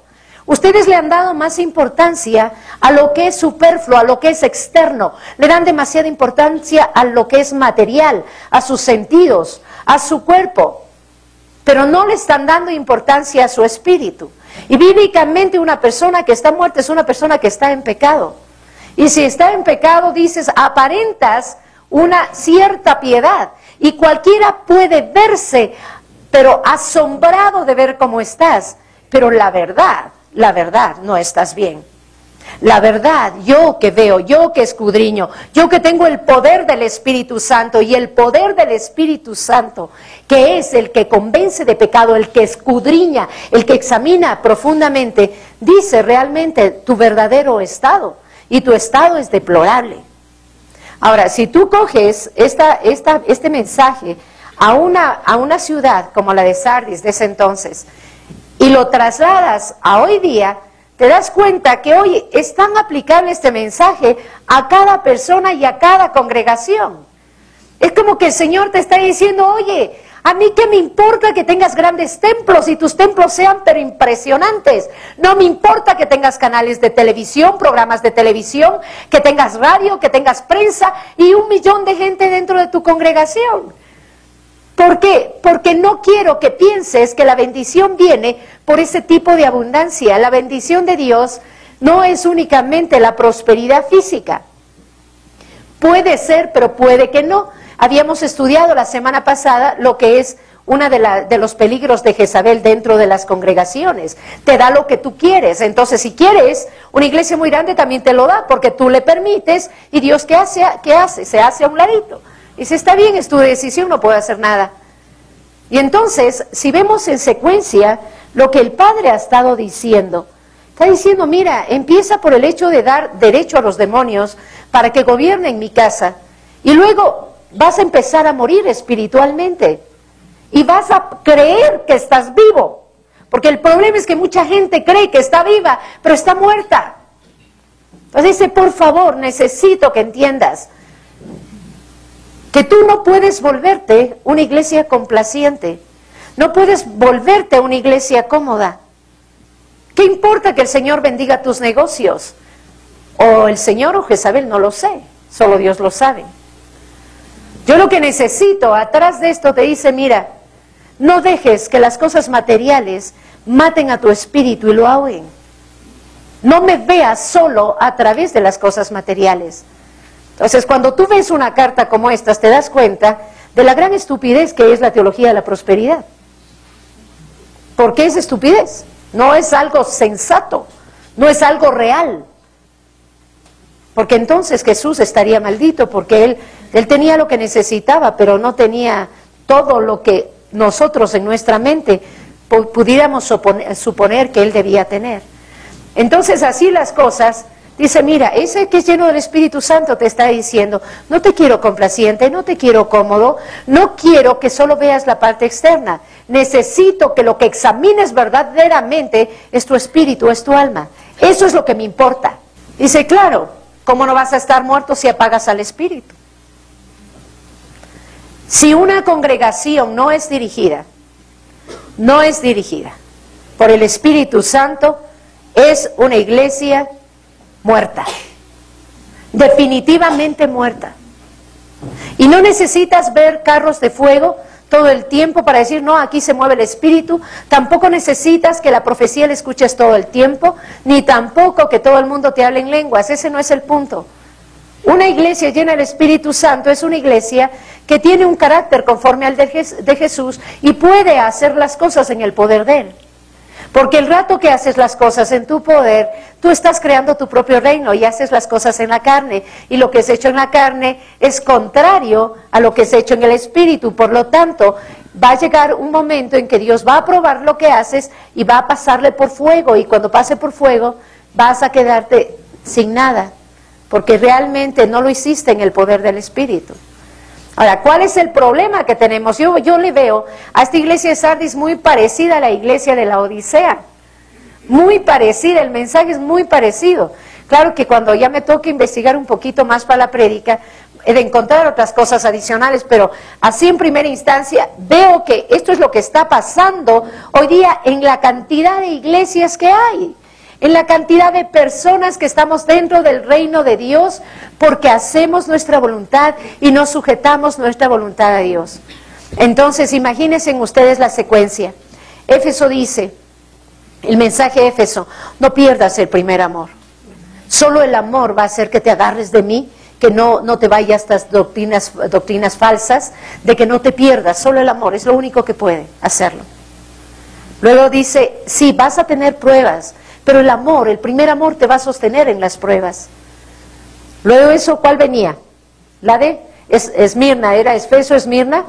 Ustedes le han dado más importancia a lo que es superfluo, a lo que es externo. Le dan demasiada importancia a lo que es material, a sus sentidos, a su cuerpo. Pero no le están dando importancia a su espíritu. Y bíblicamente una persona que está muerta es una persona que está en pecado. Y si está en pecado, dices, aparentas una cierta piedad, y cualquiera puede verse, pero asombrado de ver cómo estás, pero la verdad, no estás bien. La verdad, yo que veo, yo que escudriño, yo que tengo el poder del Espíritu Santo, y el poder del Espíritu Santo, que es el que convence de pecado, el que escudriña, el que examina profundamente, dice realmente tu verdadero estado, y tu estado es deplorable. Ahora, si tú coges este mensaje a una ciudad como la de Sardis de ese entonces, y lo trasladas a hoy día, te das cuenta que hoy es tan aplicable este mensaje a cada persona y a cada congregación. Es como que el Señor te está diciendo, oye, a mí qué me importa que tengas grandes templos y tus templos sean pero impresionantes. No me importa que tengas canales de televisión, programas de televisión, que tengas radio, que tengas prensa y 1 millón de gente dentro de tu congregación. ¿Por qué? Porque no quiero que pienses que la bendición viene por ese tipo de abundancia. La bendición de Dios no es únicamente la prosperidad física. Puede ser, pero puede que no. Habíamos estudiado la semana pasada lo que es uno de los peligros de Jezabel dentro de las congregaciones. Te da lo que tú quieres. Entonces, si quieres una iglesia muy grande, también te lo da, porque tú le permites, y Dios, ¿qué hace? Se hace a un ladito. Dice, está bien, es tu decisión, no puedo hacer nada. Y entonces, si vemos en secuencia lo que el Padre ha estado diciendo, Está diciendo, mira, empieza por el hecho de dar derecho a los demonios para que gobiernen mi casa. Y luego vas a empezar a morir espiritualmente. Y vas a creer que estás vivo. Porque el problema es que mucha gente cree que está viva, pero está muerta. Entonces dice, por favor, necesito que entiendas que tú no puedes volverte una iglesia complaciente. No puedes volverte una iglesia cómoda. ¿Qué importa que el Señor bendiga tus negocios? O el Señor o Jezabel, no lo sé. Solo Dios lo sabe. Yo lo que necesito, atrás de esto te dice, mira, no dejes que las cosas materiales maten a tu espíritu y lo ahoguen. No me veas solo a través de las cosas materiales. Entonces, cuando tú ves una carta como esta, te das cuenta de la gran estupidez que es la teología de la prosperidad. ¿Por qué es estupidez? No es algo sensato, no es algo real. Porque entonces Jesús estaría maldito, porque él tenía lo que necesitaba, pero no tenía todo lo que nosotros en nuestra mente pudiéramos suponer que él debía tener. Entonces así las cosas, dice, mira, ese que es lleno del Espíritu Santo te está diciendo, no te quiero complaciente, no te quiero cómodo, no quiero que solo veas la parte externa, necesito que lo que examines verdaderamente es tu espíritu, es tu alma, eso es lo que me importa. Dice, claro, ¿cómo no vas a estar muerto si apagas al espíritu? Si una congregación no es dirigida por el Espíritu Santo, es una iglesia muerta, definitivamente muerta. Y no necesitas ver carros de fuego todo el tiempo para decir, no, aquí se mueve el Espíritu. Tampoco necesitas que la profecía la escuches todo el tiempo, ni tampoco que todo el mundo te hable en lenguas. Ese no es el punto. Una iglesia llena del Espíritu Santo es una iglesia que tiene un carácter conforme al de Jesús y puede hacer las cosas en el poder de Él. Porque el rato que haces las cosas en tu poder, tú estás creando tu propio reino y haces las cosas en la carne. Y lo que es hecho en la carne es contrario a lo que es hecho en el Espíritu. Por lo tanto, va a llegar un momento en que Dios va a probar lo que haces y va a pasarle por fuego. Y cuando pase por fuego, vas a quedarte sin nada. Porque realmente no lo hiciste en el poder del Espíritu. Ahora, ¿cuál es el problema que tenemos? Yo le veo a esta iglesia de Sardis muy parecida a la iglesia de la Odisea. Muy parecida, el mensaje es muy parecido. Claro que cuando ya me toque investigar un poquito más para la prédica, he de encontrar otras cosas adicionales, pero así en primera instancia veo que esto es lo que está pasando hoy día en la cantidad de iglesias que hay. En la cantidad de personas que estamos dentro del reino de Dios porque hacemos nuestra voluntad y nos sujetamos nuestra voluntad a Dios. Entonces, imagínense ustedes la secuencia. Éfeso dice, el mensaje de Éfeso, no pierdas el primer amor. Solo el amor va a hacer que te agarres de mí, que no te vayas a estas doctrinas falsas, de que no te pierdas. Solo el amor es lo único que puede hacerlo. Luego dice, sí, vas a tener pruebas, pero el amor, el primer amor te va a sostener en las pruebas. Luego eso, ¿cuál venía? La de Esmirna, ¿era Efeso, Esmirna?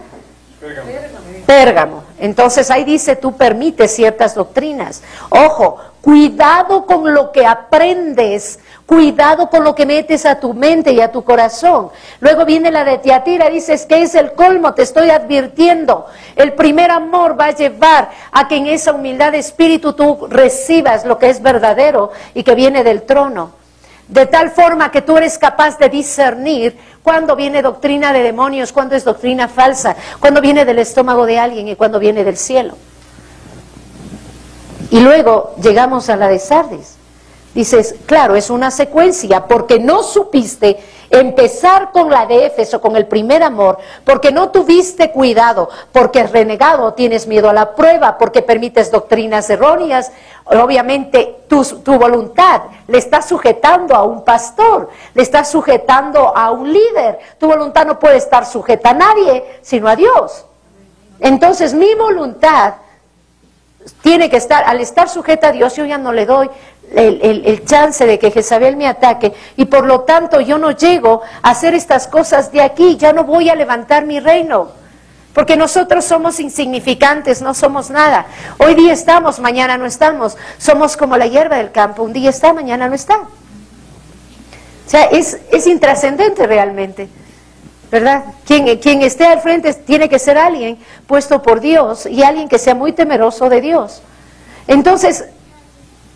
Pérgamo. Entonces ahí dice, tú permites ciertas doctrinas. Ojo, cuidado con lo que aprendes, cuidado con lo que metes a tu mente y a tu corazón. Luego viene la de Tiatira, dices que es el colmo, te estoy advirtiendo. El primer amor va a llevar a que en esa humildad de espíritu tú recibas lo que es verdadero y que viene del trono. De tal forma que tú eres capaz de discernir cuándo viene doctrina de demonios, cuándo es doctrina falsa, cuándo viene del estómago de alguien y cuándo viene del cielo. Y luego llegamos a la de Sardis. Dices, claro, es una secuencia, porque no supiste empezar con la de Éfeso, con el primer amor, porque no tuviste cuidado, porque es renegado, tienes miedo a la prueba, porque permites doctrinas erróneas. Obviamente tu voluntad le está sujetando a un pastor, le está sujetando a un líder. Tu voluntad no puede estar sujeta a nadie, sino a Dios. Entonces mi voluntad tiene que estar, al estar sujeta a Dios, yo ya no le doy el chance de que Jezabel me ataque, y por lo tanto yo no llego a hacer estas cosas de aquí, ya no voy a levantar mi reino. Porque nosotros somos insignificantes, no somos nada. Hoy día estamos, mañana no estamos. Somos como la hierba del campo, un día está, mañana no está. O sea, es intrascendente realmente, ¿verdad? Quien esté al frente tiene que ser alguien puesto por Dios y alguien que sea muy temeroso de Dios. Entonces,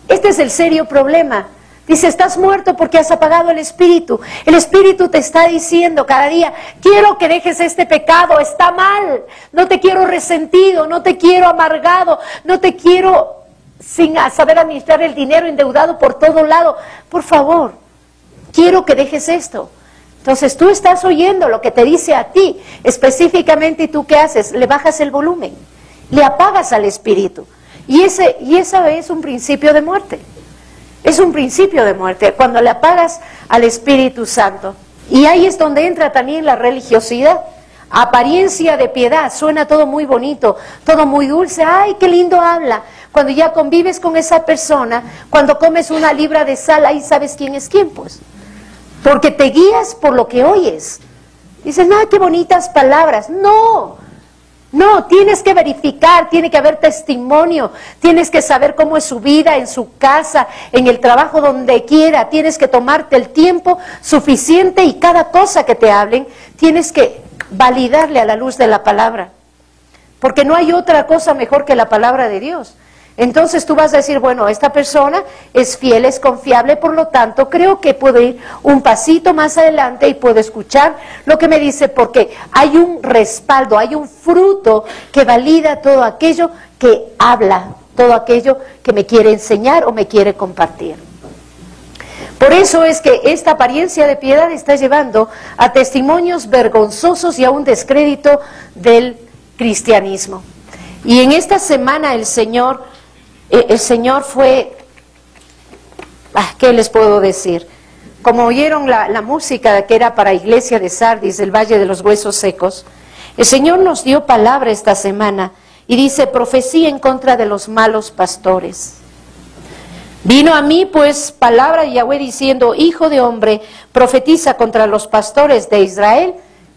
este es el serio problema. Dice, estás muerto porque has apagado el Espíritu. El Espíritu te está diciendo cada día, quiero que dejes este pecado, está mal. No te quiero resentido, no te quiero amargado, no te quiero sin saber administrar el dinero, endeudado por todo lado. Por favor, quiero que dejes esto. Entonces tú estás oyendo lo que te dice a ti específicamente, y tú ¿qué haces? Le bajas el volumen, le apagas al Espíritu. Y ese es un principio de muerte. Es un principio de muerte, cuando le apagas al Espíritu Santo. Y ahí es donde entra también la religiosidad. Apariencia de piedad, suena todo muy bonito, todo muy dulce, ¡ay, qué lindo habla! Cuando ya convives con esa persona, cuando comes una libra de sal, ahí sabes quién es quién, pues. Porque te guías por lo que oyes. Dices, ¡ah, qué bonitas palabras! No, tienes que verificar, tiene que haber testimonio, tienes que saber cómo es su vida, en su casa, en el trabajo, donde quiera, tienes que tomarte el tiempo suficiente y cada cosa que te hablen, tienes que validarle a la luz de la palabra, porque no hay otra cosa mejor que la palabra de Dios. Entonces tú vas a decir, bueno, esta persona es fiel, es confiable, por lo tanto creo que puedo ir un pasito más adelante y puedo escuchar lo que me dice, porque hay un respaldo, hay un fruto que valida todo aquello que habla, todo aquello que me quiere enseñar o me quiere compartir. Por eso es que esta apariencia de piedad está llevando a testimonios vergonzosos y a un descrédito del cristianismo. Y en esta semana el Señor fue, ¿qué les puedo decir? Como oyeron la música que era para Iglesia de Sardis, del Valle de los Huesos Secos, el Señor nos dio palabra esta semana y dice, profecía en contra de los malos pastores. Vino a mí pues palabra de Yahweh diciendo, hijo de hombre, profetiza contra los pastores de Israel.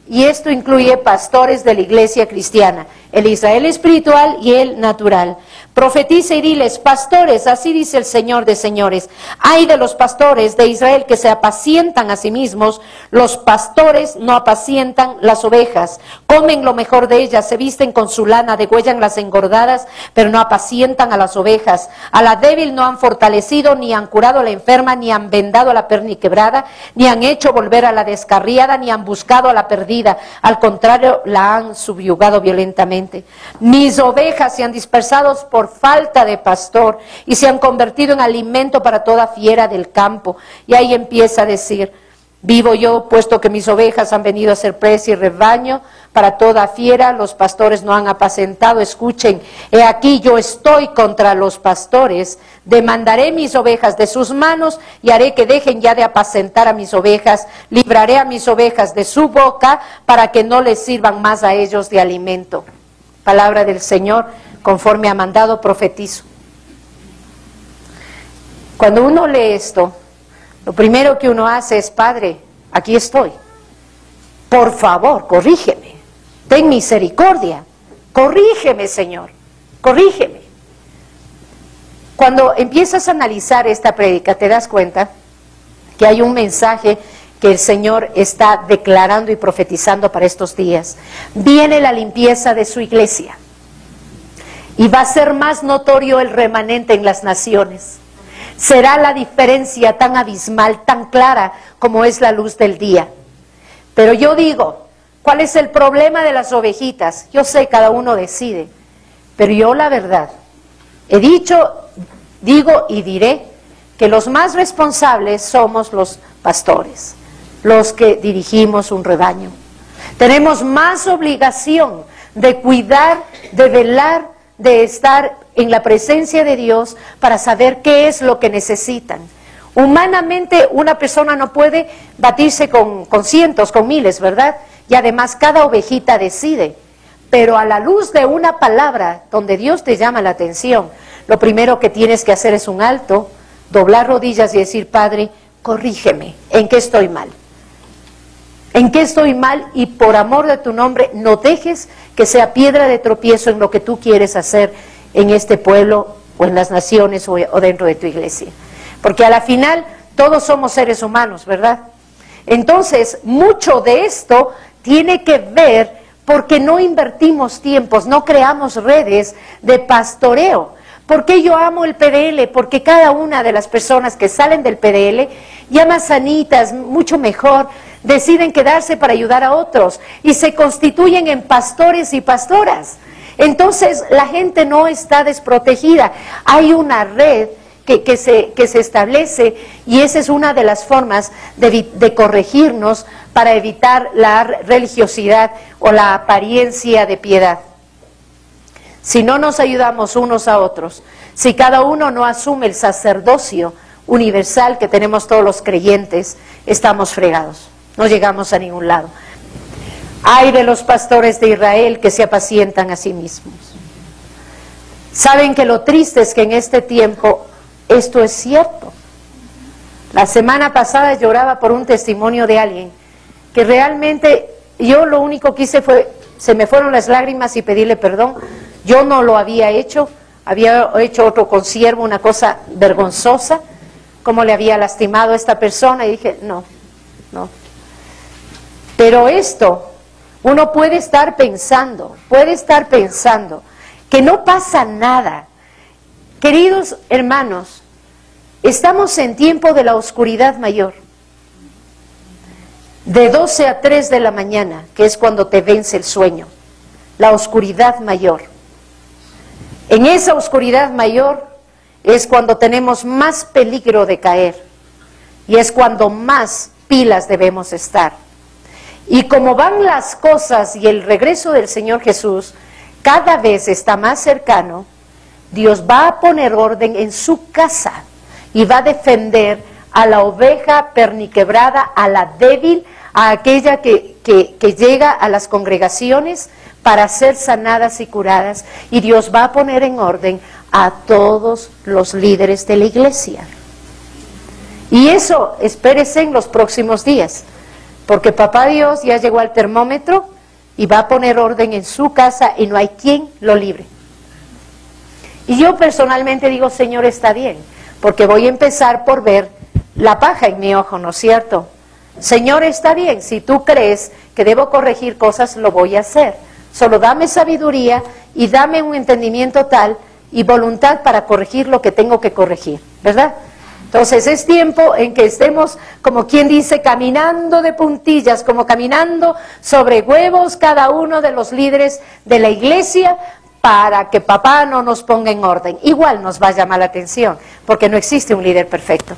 Y esto incluye pastores de la iglesia cristiana, el Israel espiritual y el natural. Profetiza y diles, pastores, así dice el Señor de señores, ay de los pastores de Israel que se apacientan a sí mismos, los pastores no apacientan las ovejas, comen lo mejor de ellas, se visten con su lana, degüellan las engordadas, pero no apacientan a las ovejas. A la débil no han fortalecido, ni han curado a la enferma, ni han vendado a la perniquebrada, ni han hecho volver a la descarriada, ni han buscado a la perdida, al contrario, la han subyugado violentamente. Mis ovejas se han dispersado por falta de pastor y se han convertido en alimento para toda fiera del campo. Y ahí empieza a decir, vivo yo, puesto que mis ovejas han venido a ser presa y rebaño para toda fiera, los pastores no han apacentado. Escuchen, he aquí yo estoy contra los pastores, demandaré mis ovejas de sus manos y haré que dejen ya de apacentar a mis ovejas, libraré a mis ovejas de su boca para que no les sirvan más a ellos de alimento. Palabra del Señor, conforme ha mandado, profetizo. Cuando uno lee esto, lo primero que uno hace es, Padre, aquí estoy. Por favor, corrígeme. Ten misericordia. Corrígeme, Señor. Corrígeme. Cuando empiezas a analizar esta prédica, te das cuenta que hay un mensaje que el Señor está declarando y profetizando para estos días. Viene la limpieza de su iglesia. Y va a ser más notorio el remanente en las naciones. Será la diferencia tan abismal, tan clara como es la luz del día. Pero yo digo, ¿cuál es el problema de las ovejitas? Yo sé, cada uno decide. Pero yo la verdad, he dicho, digo y diré que los más responsables somos los pastores, los que dirigimos un rebaño. Tenemos más obligación de cuidar, de velar, de estar en la presencia de Dios para saber qué es lo que necesitan. Humanamente una persona no puede batirse con cientos, con miles, ¿verdad? Y además cada ovejita decide. Pero a la luz de una palabra donde Dios te llama la atención, lo primero que tienes que hacer es un alto, doblar rodillas y decir, Padre, corrígeme, ¿en qué estoy mal? en qué estoy mal, y por amor de tu nombre no dejes que sea piedra de tropiezo en lo que tú quieres hacer en este pueblo o en las naciones o dentro de tu iglesia. Porque a la final todos somos seres humanos, ¿verdad? Entonces, mucho de esto tiene que ver porque no invertimos tiempos, no creamos redes de pastoreo. ¿Por qué yo amo el PDL? Porque cada una de las personas que salen del PDL, ya más sanitas, mucho mejor, deciden quedarse para ayudar a otros y se constituyen en pastores y pastoras. Entonces la gente no está desprotegida. Hay una red que se establece, y esa es una de las formas de corregirnos para evitar la religiosidad o la apariencia de piedad. Si no nos ayudamos unos a otros, si cada uno no asume el sacerdocio universal que tenemos todos los creyentes, estamos fregados, no llegamos a ningún lado. Ay de los pastores de Israel que se apacientan a sí mismos. Saben que lo triste es que en este tiempo esto es cierto. La semana pasada lloraba por un testimonio de alguien que realmente yo lo único que hice fue, se me fueron las lágrimas y pedirle perdón. Yo no lo había hecho otro consiervo, una cosa vergonzosa, como le había lastimado a esta persona, y dije, no. Pero esto, uno puede estar pensando que no pasa nada. Queridos hermanos, estamos en tiempo de la oscuridad mayor, de 12 a 3 de la mañana, que es cuando te vence el sueño, la oscuridad mayor. En esa oscuridad mayor es cuando tenemos más peligro de caer, y es cuando más pilas debemos estar. Y como van las cosas y el regreso del Señor Jesús cada vez está más cercano, Dios va a poner orden en su casa y va a defender a la oveja perniquebrada, a la débil, a aquella que llega a las congregaciones para ser sanadas y curadas, y Dios va a poner en orden a todos los líderes de la iglesia. Y eso espérese en los próximos días, porque Papá Dios ya llegó al termómetro y va a poner orden en su casa y no hay quien lo libre. Y yo personalmente digo, Señor, está bien, porque voy a empezar por ver la paja en mi ojo, ¿no es cierto? Señor, está bien, si tú crees que debo corregir cosas, lo voy a hacer. Solo dame sabiduría y dame un entendimiento tal y voluntad para corregir lo que tengo que corregir, ¿verdad? Entonces es tiempo en que estemos, como quien dice, caminando de puntillas, como caminando sobre huevos cada uno de los líderes de la iglesia, para que papá no nos ponga en orden. Igual nos va a llamar la atención, porque no existe un líder perfecto.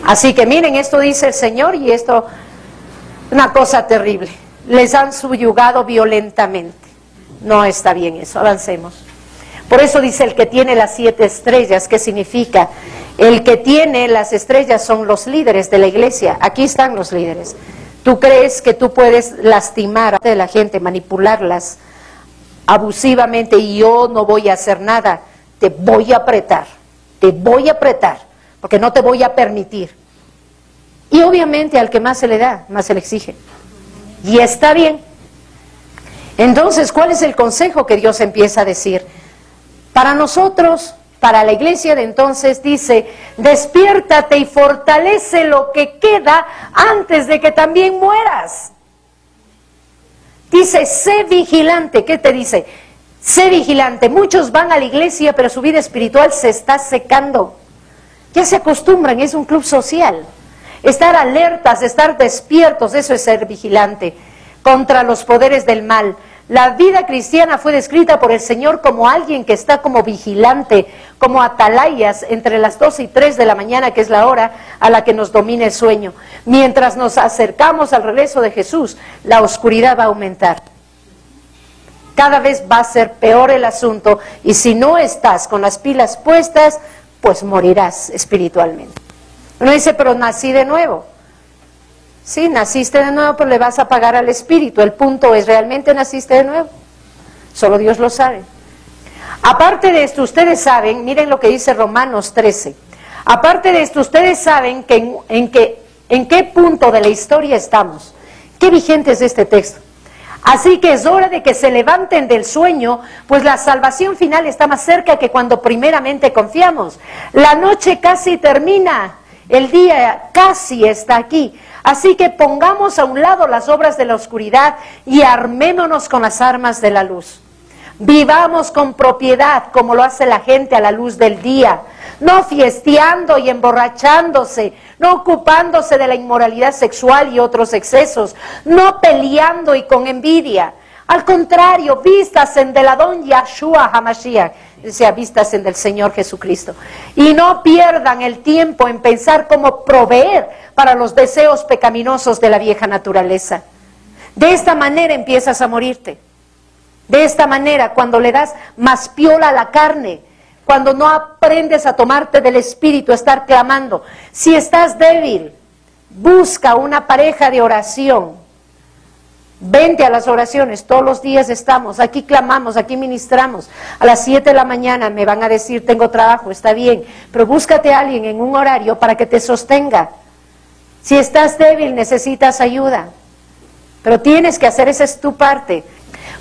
Así que miren, esto dice el Señor, y esto, una cosa terrible. Les han subyugado violentamente. No está bien eso, avancemos. Por eso dice el que tiene las 7 estrellas, ¿qué significa? El que tiene las estrellas son los líderes de la iglesia. Aquí están los líderes. ¿Tú crees que tú puedes lastimar a la gente, manipularlas abusivamente, y yo no voy a hacer nada? Te voy a apretar, porque no te voy a permitir. Y obviamente al que más se le da, más se le exige. Y está bien. Entonces, ¿cuál es el consejo que Dios empieza a decir? Para nosotros, para la iglesia de entonces, dice, despiértate y fortalece lo que queda antes de que también mueras. Dice, sé vigilante. ¿Qué te dice? Sé vigilante. Muchos van a la iglesia, pero su vida espiritual se está secando. Ya se acostumbran, es un club social. Estar alertas, estar despiertos, eso es ser vigilante contra los poderes del mal. La vida cristiana fue descrita por el Señor como alguien que está como vigilante, como atalayas entre las 2 y 3 de la mañana, que es la hora a la que nos domina el sueño. Mientras nos acercamos al regreso de Jesús, la oscuridad va a aumentar. Cada vez va a ser peor el asunto, y si no estás con las pilas puestas, pues morirás espiritualmente. Uno dice, pero nací de nuevo. Sí, naciste de nuevo, pero le vas a pagar al Espíritu. El punto es, ¿realmente naciste de nuevo? Solo Dios lo sabe. Aparte de esto, ustedes saben, miren lo que dice Romanos 13. Aparte de esto, ustedes saben que en qué punto de la historia estamos. Qué vigente es este texto. Así que es hora de que se levanten del sueño, pues la salvación final está más cerca que cuando primeramente confiamos. La noche casi termina, el día casi está aquí. Así que pongamos a un lado las obras de la oscuridad y armémonos con las armas de la luz. Vivamos con propiedad como lo hace la gente a la luz del día, no fiesteando y emborrachándose, no ocupándose de la inmoralidad sexual y otros excesos, no peleando y con envidia. Al contrario, vístasen del Adón Yahshua HaMashiach, o sea, vístasen del Señor Jesucristo. Y no pierdan el tiempo en pensar cómo proveer para los deseos pecaminosos de la vieja naturaleza. De esta manera empiezas a morirte. De esta manera, cuando le das más piola a la carne, cuando no aprendes a tomarte del Espíritu, a estar clamando. Si estás débil, busca una pareja de oración. Vente a las oraciones, todos los días estamos, aquí clamamos, aquí ministramos. A las 7 de la mañana me van a decir, tengo trabajo, está bien, pero búscate a alguien en un horario para que te sostenga. Si estás débil, necesitas ayuda, pero tienes que hacer, esa es tu parte.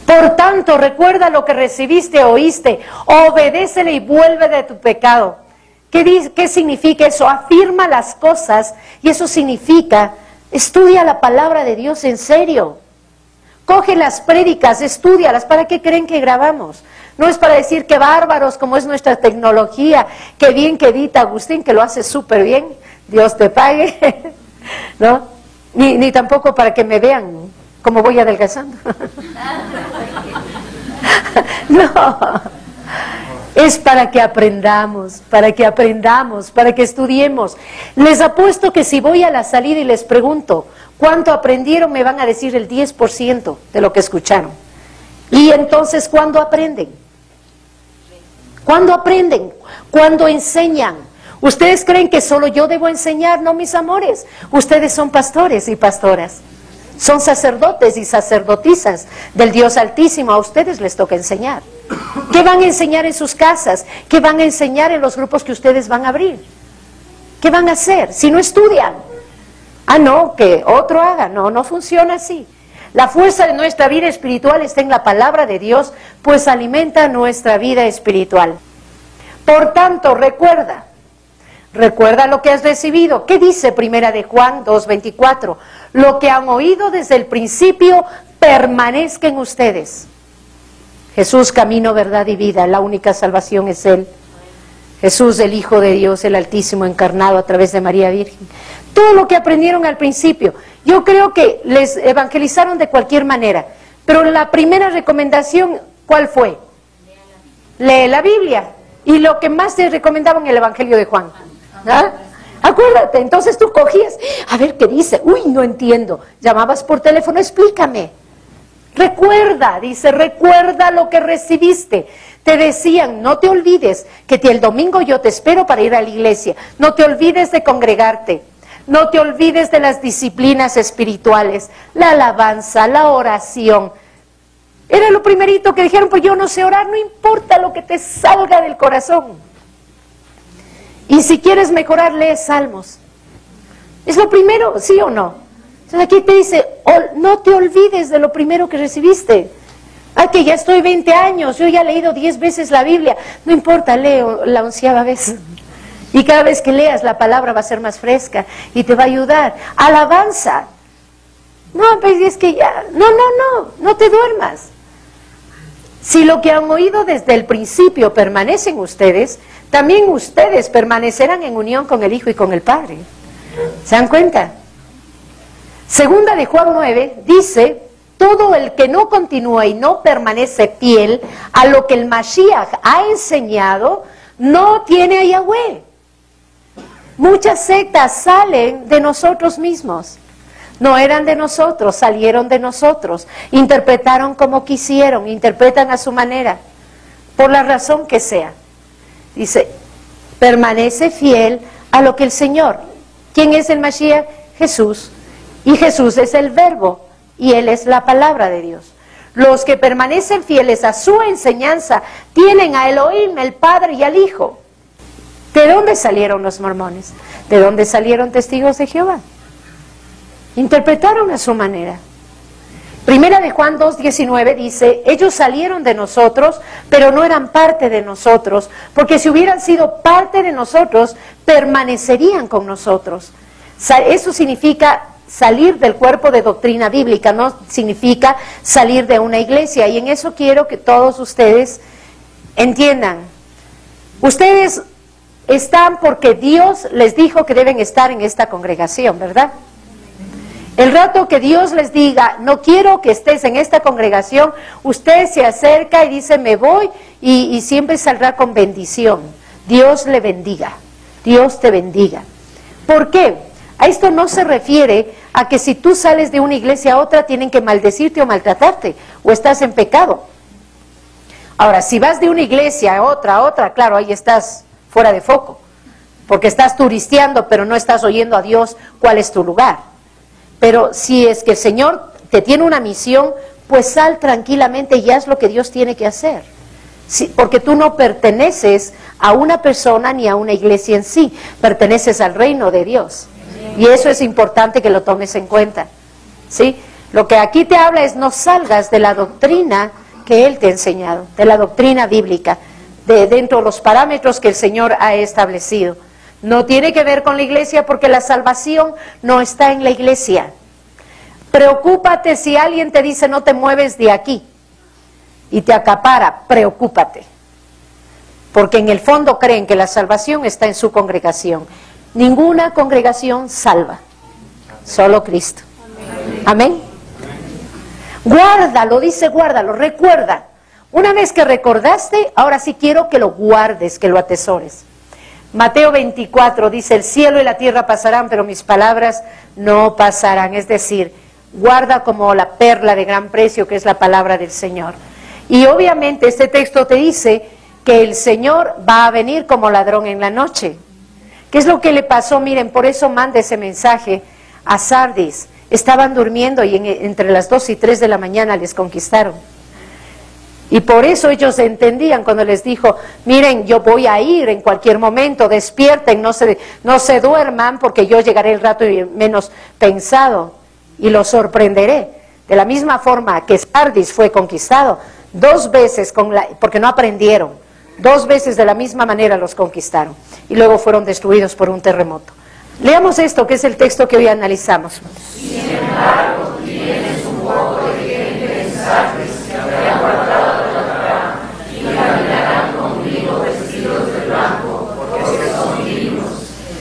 Por tanto, recuerda lo que recibiste, oíste, obedécele y vuelve de tu pecado. ¿Qué significa eso? Afirma las cosas, y eso significa, estudia la palabra de Dios en serio. Coge las prédicas, estúdialas. ¿Para qué creen que grabamos? No es para decir que bárbaros como es nuestra tecnología, que bien que edita Agustín, que lo hace súper bien, Dios te pague, ¿no? Ni tampoco para que me vean como voy adelgazando. No, es para que aprendamos, para que estudiemos. Les apuesto que si voy a la salida y les pregunto cuánto aprendieron, me van a decir el 10% de lo que escucharon. Y entonces, ¿cuándo aprenden? ¿Cuándo aprenden? ¿Cuándo enseñan? ¿Ustedes creen que solo yo debo enseñar? No, mis amores. Ustedes son pastores y pastoras. Son sacerdotes y sacerdotisas del Dios Altísimo. A ustedes les toca enseñar. ¿Qué van a enseñar en sus casas? ¿Qué van a enseñar en los grupos que ustedes van a abrir? ¿Qué van a hacer si no estudian? Ah, no, que otro haga. No, no funciona así. La fuerza de nuestra vida espiritual está en la palabra de Dios, pues alimenta nuestra vida espiritual. Por tanto, recuerda lo que has recibido. ¿Qué dice Primera de Juan 2:24? Lo que han oído desde el principio permanezca en ustedes. Jesús, camino, verdad y vida. La única salvación es Él. Jesús, el Hijo de Dios, el Altísimo, encarnado a través de María Virgen. Todo lo que aprendieron al principio. Yo creo que les evangelizaron de cualquier manera. Pero la primera recomendación, ¿cuál fue? Lee la Biblia. Y lo que más te recomendaban el Evangelio de Juan. ¿Ah? Acuérdate, entonces tú cogías, a ver qué dice, uy, no entiendo, llamabas por teléfono, explícame. Recuerda, dice, recuerda lo que recibiste. Te decían, no te olvides que el domingo yo te espero para ir a la iglesia, no te olvides de congregarte, no te olvides de las disciplinas espirituales, la alabanza, la oración. Era lo primerito que dijeron, pues yo no sé orar, no importa lo que te salga del corazón. Y si quieres mejorar, lee salmos. ¿Es lo primero, sí o no? Entonces aquí te dice, no te olvides de lo primero que recibiste. Ay, que ya estoy 20 años, yo ya he leído 10 veces la Biblia. No importa, leo la 11ª vez. Y cada vez que leas la palabra va a ser más fresca y te va a ayudar. Alabanza. No, pues es que ya, no te duermas. Si lo que han oído desde el principio permanece en ustedes, también ustedes permanecerán en unión con el Hijo y con el Padre. ¿Se dan cuenta? Segunda de Juan 9 dice, todo el que no continúa y no permanece fiel a lo que el Mashiach ha enseñado, no tiene a Yahweh. Muchas sectas salen de nosotros mismos. No eran de nosotros, salieron de nosotros. Interpretaron como quisieron, interpretan a su manera, por la razón que sea. Dice, permanece fiel a lo que el Señor. ¿Quién es el Mashiach? Jesús. Y Jesús es el Verbo, y Él es la palabra de Dios. Los que permanecen fieles a su enseñanza tienen a Elohim, el Padre y al Hijo. ¿De dónde salieron los mormones? ¿De dónde salieron testigos de Jehová? Interpretaron a su manera. Primera de Juan 2:19 dice, ellos salieron de nosotros, pero no eran parte de nosotros, porque si hubieran sido parte de nosotros, permanecerían con nosotros. Eso significa salir del cuerpo de doctrina bíblica, no significa salir de una iglesia, y en eso quiero que todos ustedes entiendan. Ustedes están porque Dios les dijo que deben estar en esta congregación, ¿verdad? El rato que Dios les diga, no quiero que estés en esta congregación, usted se acerca y dice, me voy, y siempre saldrá con bendición. Dios le bendiga, Dios te bendiga. ¿Por qué? A esto no se refiere a que si tú sales de una iglesia a otra tienen que maldecirte o maltratarte, o estás en pecado. Ahora, si vas de una iglesia a otra, claro, ahí estás fuera de foco, porque estás turisteando, pero no estás oyendo a Dios cuál es tu lugar. Pero si es que el Señor te tiene una misión, pues sal tranquilamente y haz lo que Dios tiene que hacer. Sí, porque tú no perteneces a una persona ni a una iglesia en sí, perteneces al reino de Dios. Y eso es importante que lo tomes en cuenta. ¿Sí? Lo que aquí te habla es no salgas de la doctrina que Él te ha enseñado, de la doctrina bíblica, dentro de los parámetros que el Señor ha establecido. No tiene que ver con la iglesia porque la salvación no está en la iglesia. Preocúpate si alguien te dice no te mueves de aquí y te acapara, preocúpate. Porque en el fondo creen que la salvación está en su congregación. Ninguna congregación salva, solo Cristo. Amén. Guárdalo, dice guárdalo, recuerda. Una vez que recordaste, ahora sí quiero que lo guardes, que lo atesores. Mateo 24 dice, el cielo y la tierra pasarán, pero mis palabras no pasarán. Es decir, guarda como la perla de gran precio que es la palabra del Señor. Y obviamente este texto te dice que el Señor va a venir como ladrón en la noche. ¿Qué es lo que le pasó? Miren, por eso manda ese mensaje a Sardis. Estaban durmiendo y entre las 2 y 3 de la mañana les conquistaron. Y por eso ellos entendían cuando les dijo, miren, yo voy a ir en cualquier momento, despierten, no se duerman, porque yo llegaré el rato menos pensado y los sorprenderé. De la misma forma que Sardis fue conquistado, 2 veces, porque no aprendieron, 2 veces de la misma manera los conquistaron. Y luego fueron destruidos por un terremoto. Leamos esto, que es el texto que hoy analizamos. Sin embargo, tienes un poco de gente en Sardis que habrá guardado y caminarán conmigo vestidos de blanco, porque son dignos.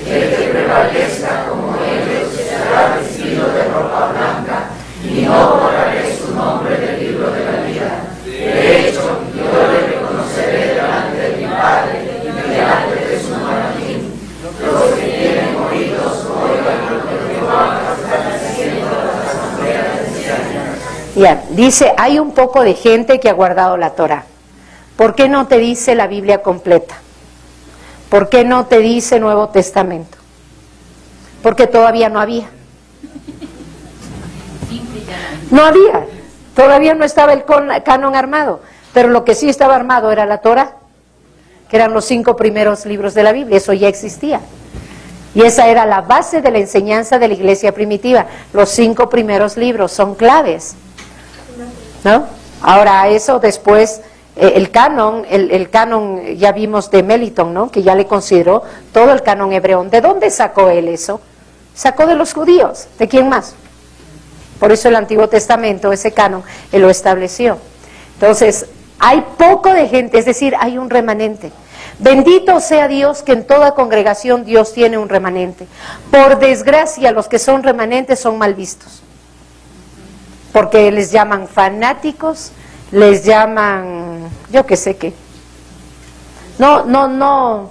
El que prevalezca como ellos será vestido de ropa blanca, y no borraré su nombre del libro de la vida. De hecho, yo le reconoceré delante de mi Padre y delante de su manatín. Los que tienen oídos oigan lo que Jehová está diciendo a las asambleas cristianas. Ya, dice, hay un poco de gente que ha guardado la Torá. ¿Por qué no te dice la Biblia completa? ¿Por qué no te dice Nuevo Testamento? Porque todavía no había. No había. Todavía no estaba el canon armado. Pero lo que sí estaba armado era la Torá, que eran los 5 primeros libros de la Biblia. Eso ya existía. Y esa era la base de la enseñanza de la iglesia primitiva. Los 5 primeros libros son claves, ¿no? Ahora eso después... El canon ya vimos de Meliton, ¿no? Que ya le consideró todo el canon hebreo. ¿De dónde sacó él eso? Sacó de los judíos. ¿De quién más? Por eso el Antiguo Testamento, ese canon, él lo estableció. Entonces, hay poco de gente, es decir, hay un remanente. Bendito sea Dios que en toda congregación Dios tiene un remanente. Por desgracia, los que son remanentes son mal vistos. Porque les llaman fanáticos, les llaman, yo qué sé qué. No,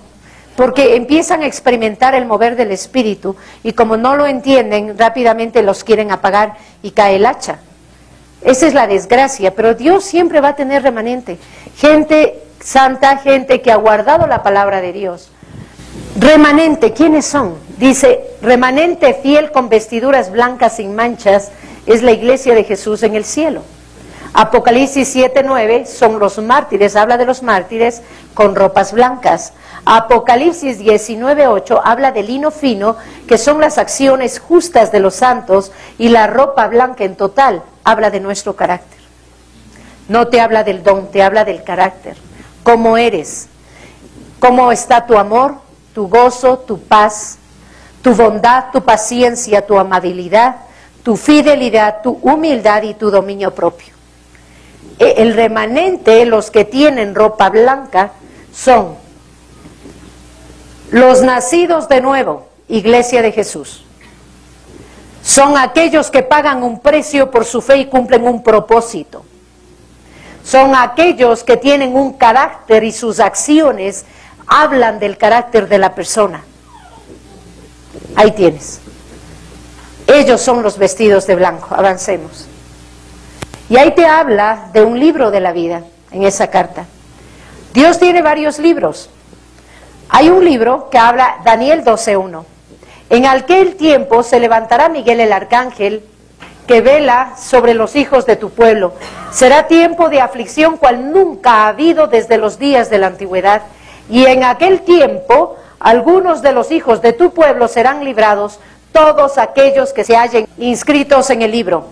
porque empiezan a experimentar el mover del Espíritu y como no lo entienden, rápidamente los quieren apagar y cae el hacha. Esa es la desgracia, pero Dios siempre va a tener remanente. Gente santa, gente que ha guardado la palabra de Dios. Remanente, ¿quiénes son? Dice, remanente fiel con vestiduras blancas sin manchas, es la iglesia de Jesús en el cielo. Apocalipsis 7:9 son los mártires, habla de los mártires con ropas blancas. Apocalipsis 19:8 habla de lino fino, que son las acciones justas de los santos, y la ropa blanca en total habla de nuestro carácter. No te habla del don, te habla del carácter. ¿Cómo eres? ¿Cómo está tu amor, tu gozo, tu paz, tu bondad, tu paciencia, tu amabilidad, tu fidelidad, tu humildad y tu dominio propio? El remanente, los que tienen ropa blanca, son los nacidos de nuevo, Iglesia de Jesús. Son aquellos que pagan un precio por su fe y cumplen un propósito. Son aquellos que tienen un carácter y sus acciones hablan del carácter de la persona. Ahí tienes. Ellos son los vestidos de blanco. Avancemos. Y ahí te habla de un libro de la vida en esa carta. Dios tiene varios libros. Hay un libro que habla, Daniel 12:1. En aquel tiempo se levantará Miguel el arcángel, que vela sobre los hijos de tu pueblo. Será tiempo de aflicción cual nunca ha habido desde los días de la antigüedad. Y en aquel tiempo algunos de los hijos de tu pueblo serán librados, todos aquellos que se hallen inscritos en el libro.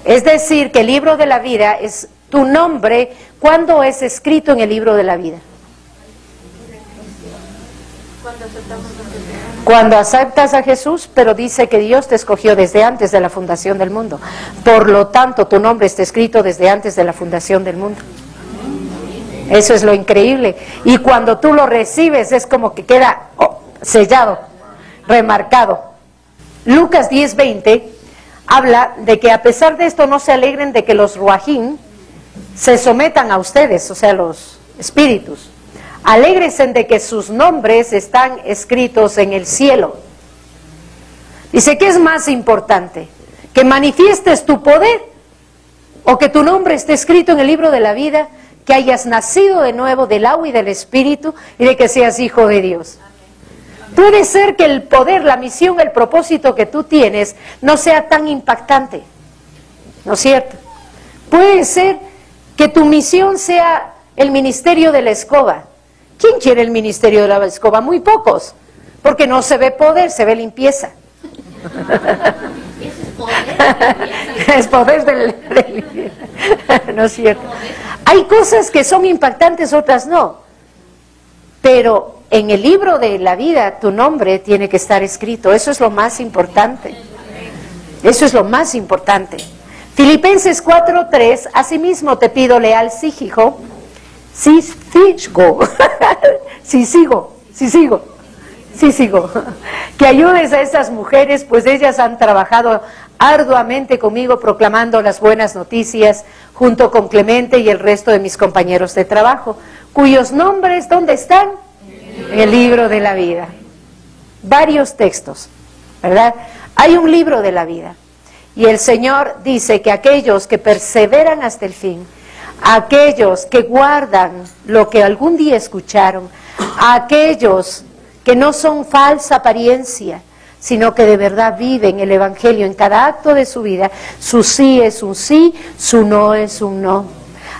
Es decir, que el libro de la vida es tu nombre. ¿Cuándo es escrito en el libro de la vida? Cuando aceptas a Jesús, pero dice que Dios te escogió desde antes de la fundación del mundo. Por lo tanto, tu nombre está escrito desde antes de la fundación del mundo. Eso es lo increíble. Y cuando tú lo recibes es como que queda sellado, remarcado. Lucas 10:20 habla de que a pesar de esto no se alegren de que los ruajín se sometan a ustedes, o sea, los espíritus. Alégrense de que sus nombres están escritos en el cielo. Dice, ¿qué es más importante? ¿Que manifiestes tu poder o que tu nombre esté escrito en el libro de la vida? Que hayas nacido de nuevo del agua y del espíritu y de que seas hijo de Dios. Puede ser que el poder, la misión, el propósito que tú tienes no sea tan impactante, ¿no es cierto? Puede ser que tu misión sea el ministerio de la escoba. ¿Quién quiere el ministerio de la escoba? Muy pocos, porque no se ve poder, se ve limpieza. Es poder del ¿no es cierto? Hay cosas que son impactantes, otras no. Pero en el libro de la vida tu nombre tiene que estar escrito. Eso es lo más importante. Eso es lo más importante. Filipenses 4:3, asimismo te pido leal Sígico, que ayudes a esas mujeres, pues ellas han trabajado arduamente conmigo proclamando las buenas noticias, junto con Clemente y el resto de mis compañeros de trabajo, cuyos nombres, ¿dónde están? En el libro de la vida. Varios textos, ¿verdad? Hay un libro de la vida. Y el Señor dice que aquellos que perseveran hasta el fin, aquellos que guardan lo que algún día escucharon, aquellos que no son falsa apariencia, sino que de verdad viven el Evangelio en cada acto de su vida, su sí es un sí, su no es un no.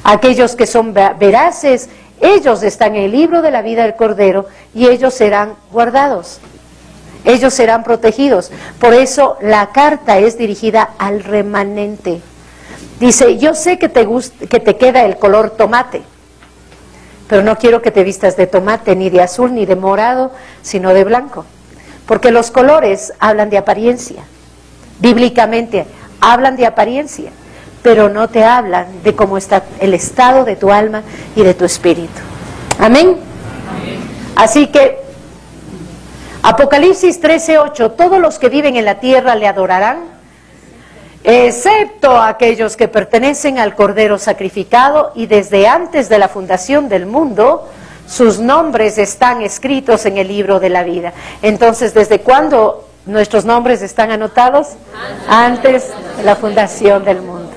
Aquellos que son veraces, ellos están en el libro de la vida del Cordero y ellos serán guardados, ellos serán protegidos. Por eso la carta es dirigida al remanente. Dice, yo sé que te queda el color tomate, pero no quiero que te vistas de tomate, ni de azul, ni de morado, sino de blanco. Porque los colores hablan de apariencia, bíblicamente hablan de apariencia, pero no te hablan de cómo está el estado de tu alma y de tu espíritu. Amén. Así que, Apocalipsis 13:8, todos los que viven en la tierra le adorarán, excepto aquellos que pertenecen al Cordero sacrificado, y desde antes de la fundación del mundo sus nombres están escritos en el libro de la vida. Entonces, ¿desde cuándo nuestros nombres están anotados? Antes de la fundación del mundo.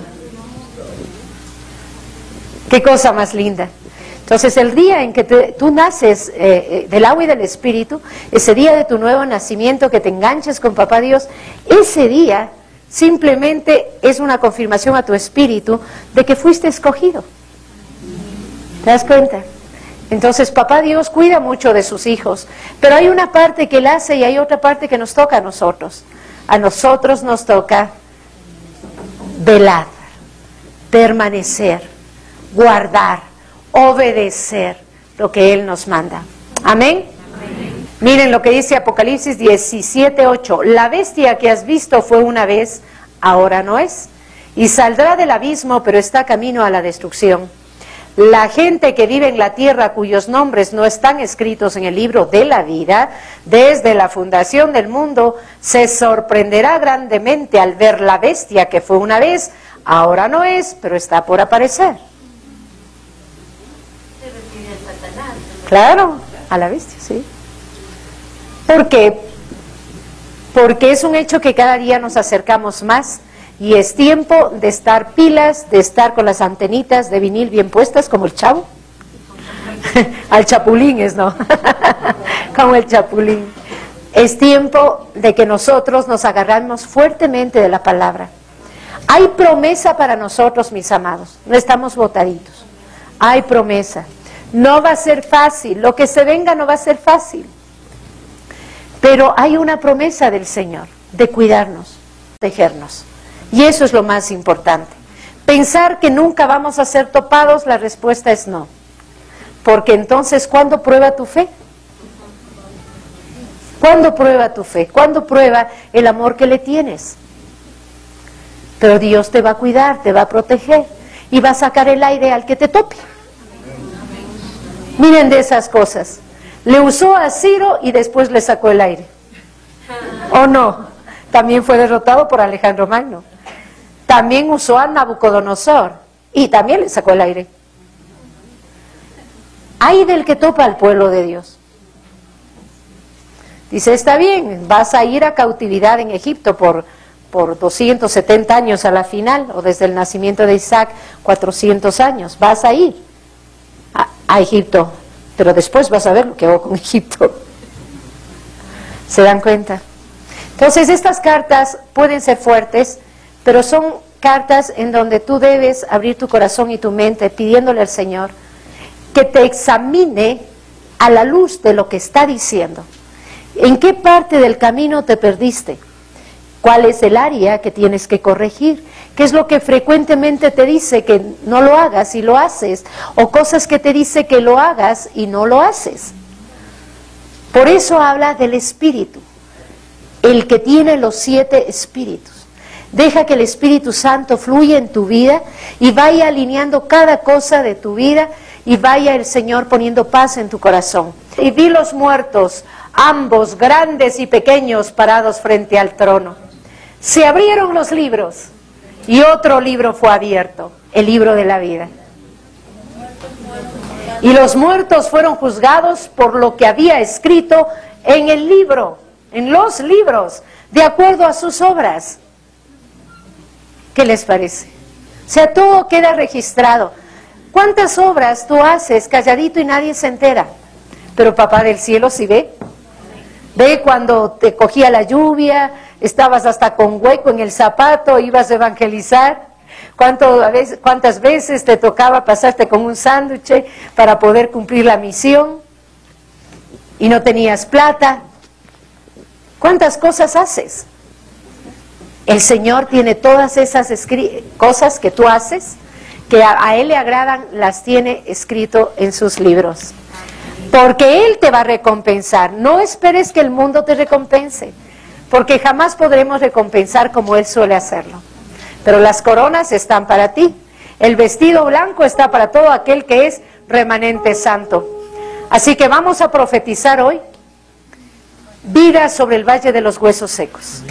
Qué cosa más linda. Entonces, el día en que tú naces del agua y del Espíritu, ese día de tu nuevo nacimiento, que te enganches con Papá Dios, ese día simplemente es una confirmación a tu espíritu de que fuiste escogido. ¿Te das cuenta? Entonces, Papá Dios cuida mucho de sus hijos, pero hay una parte que Él hace y hay otra parte que nos toca a nosotros. A nosotros nos toca Velad, permanecer, guardar, obedecer lo que Él nos manda. Amén. Amén. Miren lo que dice Apocalipsis 17:8. La bestia que has visto fue una vez, ahora no es. Y saldrá del abismo, pero está camino a la destrucción. La gente que vive en la tierra, cuyos nombres no están escritos en el libro de la vida, desde la fundación del mundo, se sorprenderá grandemente al ver la bestia que fue una vez, ahora no es, pero está por aparecer. Claro, a la bestia, sí. ¿Por qué? Porque es un hecho que cada día nos acercamos más. Y es tiempo de estar pilas, de estar con las antenitas de vinil bien puestas, como el chavo. Al chapulín es, ¿no? Como el chapulín. Es tiempo de que nosotros nos agarramos fuertemente de la palabra. Hay promesa para nosotros, mis amados. No estamos botaditos. Hay promesa. No va a ser fácil. Lo que se venga no va a ser fácil. Pero hay una promesa del Señor de cuidarnos, protegernos. Y eso es lo más importante. Pensar que nunca vamos a ser topados, la respuesta es no. Porque entonces, ¿cuándo prueba tu fe? ¿Cuándo prueba tu fe? ¿Cuándo prueba el amor que le tienes? Pero Dios te va a cuidar, te va a proteger y va a sacar el aire al que te tope. Miren de esas cosas. Le usó a Ciro y después le sacó el aire. ¿O no? También fue derrotado por Alejandro Magno. También usó a Nabucodonosor y también le sacó el aire. Ay del que topa al pueblo de Dios. Dice, está bien, vas a ir a cautividad en Egipto por 270 años a la final, o desde el nacimiento de Isaac, 400 años. Vas a ir a Egipto, pero después vas a ver lo que hago con Egipto. ¿Se dan cuenta? Entonces, estas cartas pueden ser fuertes, pero son cartas en donde tú debes abrir tu corazón y tu mente pidiéndole al Señor que te examine a la luz de lo que está diciendo. ¿En qué parte del camino te perdiste? ¿Cuál es el área que tienes que corregir? ¿Qué es lo que frecuentemente te dice que no lo hagas y lo haces? O cosas que te dice que lo hagas y no lo haces. Por eso habla del Espíritu, el que tiene los 7 espíritus. Deja que el Espíritu Santo fluya en tu vida y vaya alineando cada cosa de tu vida y vaya el Señor poniendo paz en tu corazón. Y vi los muertos, ambos grandes y pequeños, parados frente al trono. Se abrieron los libros y otro libro fue abierto, el libro de la vida. Y los muertos fueron juzgados por lo que había escrito en el libro, en los libros, de acuerdo a sus obras. ¿Qué les parece? O sea, todo queda registrado. ¿Cuántas obras tú haces calladito y nadie se entera? Pero Papá del cielo sí ve. Ve cuando te cogía la lluvia, estabas hasta con hueco en el zapato, ibas a evangelizar. ¿Cuántas veces te tocaba pasarte con un sándwich para poder cumplir la misión? Y no tenías plata. ¿Cuántas cosas haces? El Señor tiene todas esas cosas que tú haces, que a Él le agradan, las tiene escrito en sus libros. Porque Él te va a recompensar. No esperes que el mundo te recompense, porque jamás podremos recompensar como Él suele hacerlo. Pero las coronas están para ti. El vestido blanco está para todo aquel que es remanente santo. Así que vamos a profetizar hoy vida sobre el valle de los huesos secos.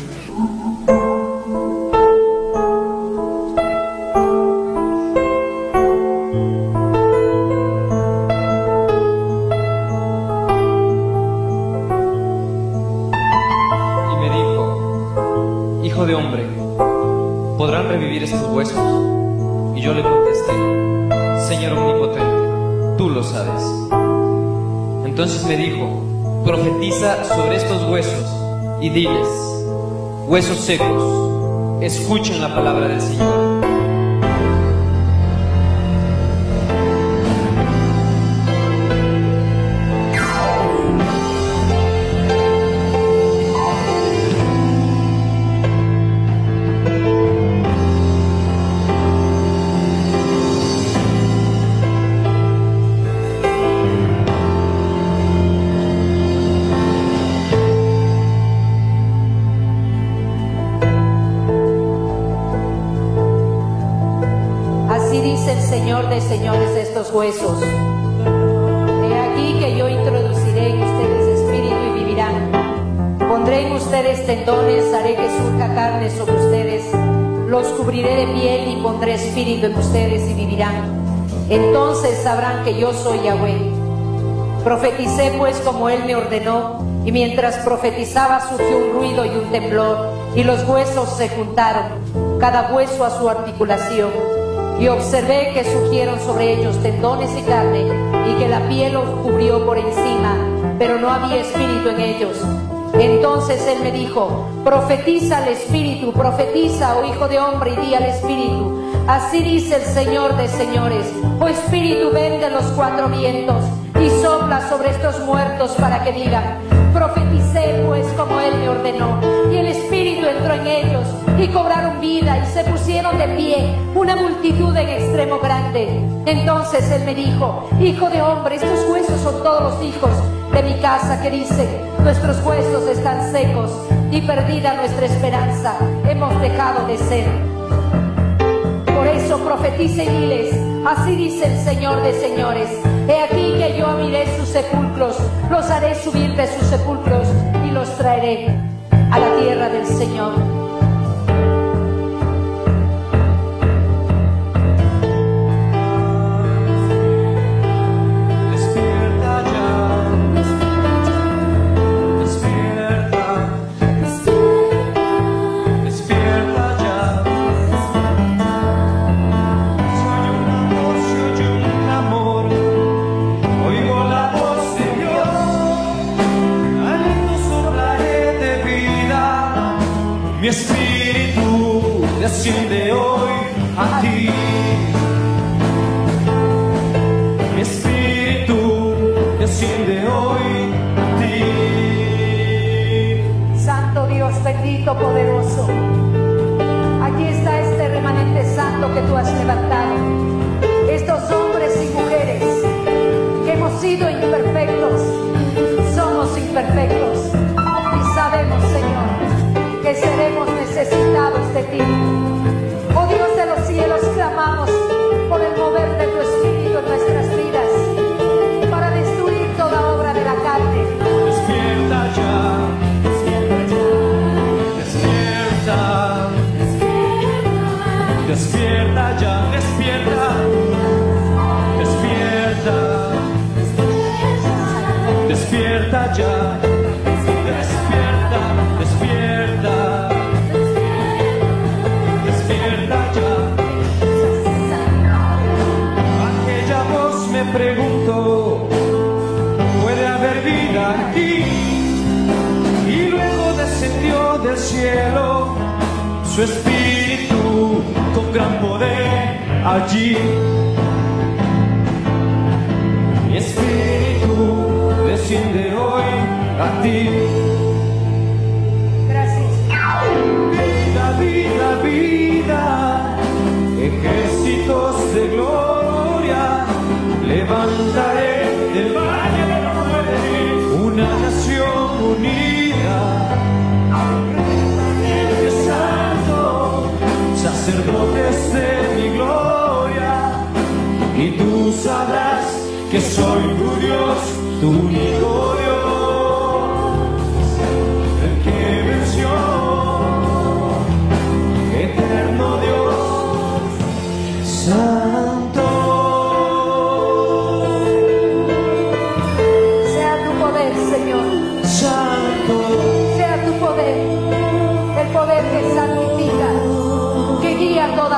Hijo de hombre, ¿podrán revivir estos huesos? Y yo le contesté, Señor omnipotente, tú lo sabes. Entonces me dijo, profetiza sobre estos huesos y diles, huesos secos, escuchen la palabra del Señor. Así dice el Señor de señores de estos huesos. He aquí que yo introduciré en ustedes espíritu y vivirán. Pondré en ustedes tendones, haré que surja carne sobre ustedes. Los cubriré de piel y pondré espíritu en ustedes y vivirán. Entonces sabrán que yo soy Yahweh. Profeticé pues como Él me ordenó, y mientras profetizaba surgió un ruido y un temblor, y los huesos se juntaron, cada hueso a su articulación. Y observé que surgieron sobre ellos tendones y carne, y que la piel los cubrió por encima, pero no había espíritu en ellos. Entonces Él me dijo: profetiza al espíritu, profetiza, oh hijo de hombre, y di al espíritu: así dice el Señor de señores, oh espíritu, ven de los cuatro vientos y sopla sobre estos muertos para que digan. Profeticé pues como Él me ordenó, y el espíritu entró en ellos y cobraron vida y se pusieron de pie una multitud en extremo grande. Entonces Él me dijo: hijo de hombre, estos huesos son todos los hijos de mi casa que dicen: nuestros huesos están secos y perdida nuestra esperanza, hemos dejado de ser. Por eso profetice y diles: así dice el Señor de señores, he aquí que yo abriré sus sepulcros, los haré subir de sus sepulcros y los traeré a la tierra del Señor. Mi espíritu desciende hoy a ti. Mi espíritu desciende hoy a ti. Santo Dios, bendito, poderoso, aquí está este remanente santo que tú has levantado. Estos hombres y mujeres que hemos sido imperfectos, somos imperfectos y sabemos, Señor, que seremos necesitados de ti. Oh Dios de los cielos, clamamos por el mover de tu espíritu en nuestras vidas para destruir toda obra de la carne. Despierta ya, despierta, despierta ya, despierta, despierta, despierta ya. Pregunto, ¿puede haber vida aquí? Y luego descendió del cielo su espíritu con gran poder allí. Mi espíritu desciende hoy a ti. Gracias. Vida, vida, vida, ejércitos de gloria. Levantaré del valle de la muerte una nación unida. Rey santo, sacerdotes de mi gloria, y tú sabrás que soy tu Dios, tu único Dios, el que venció, eterno Dios, santo.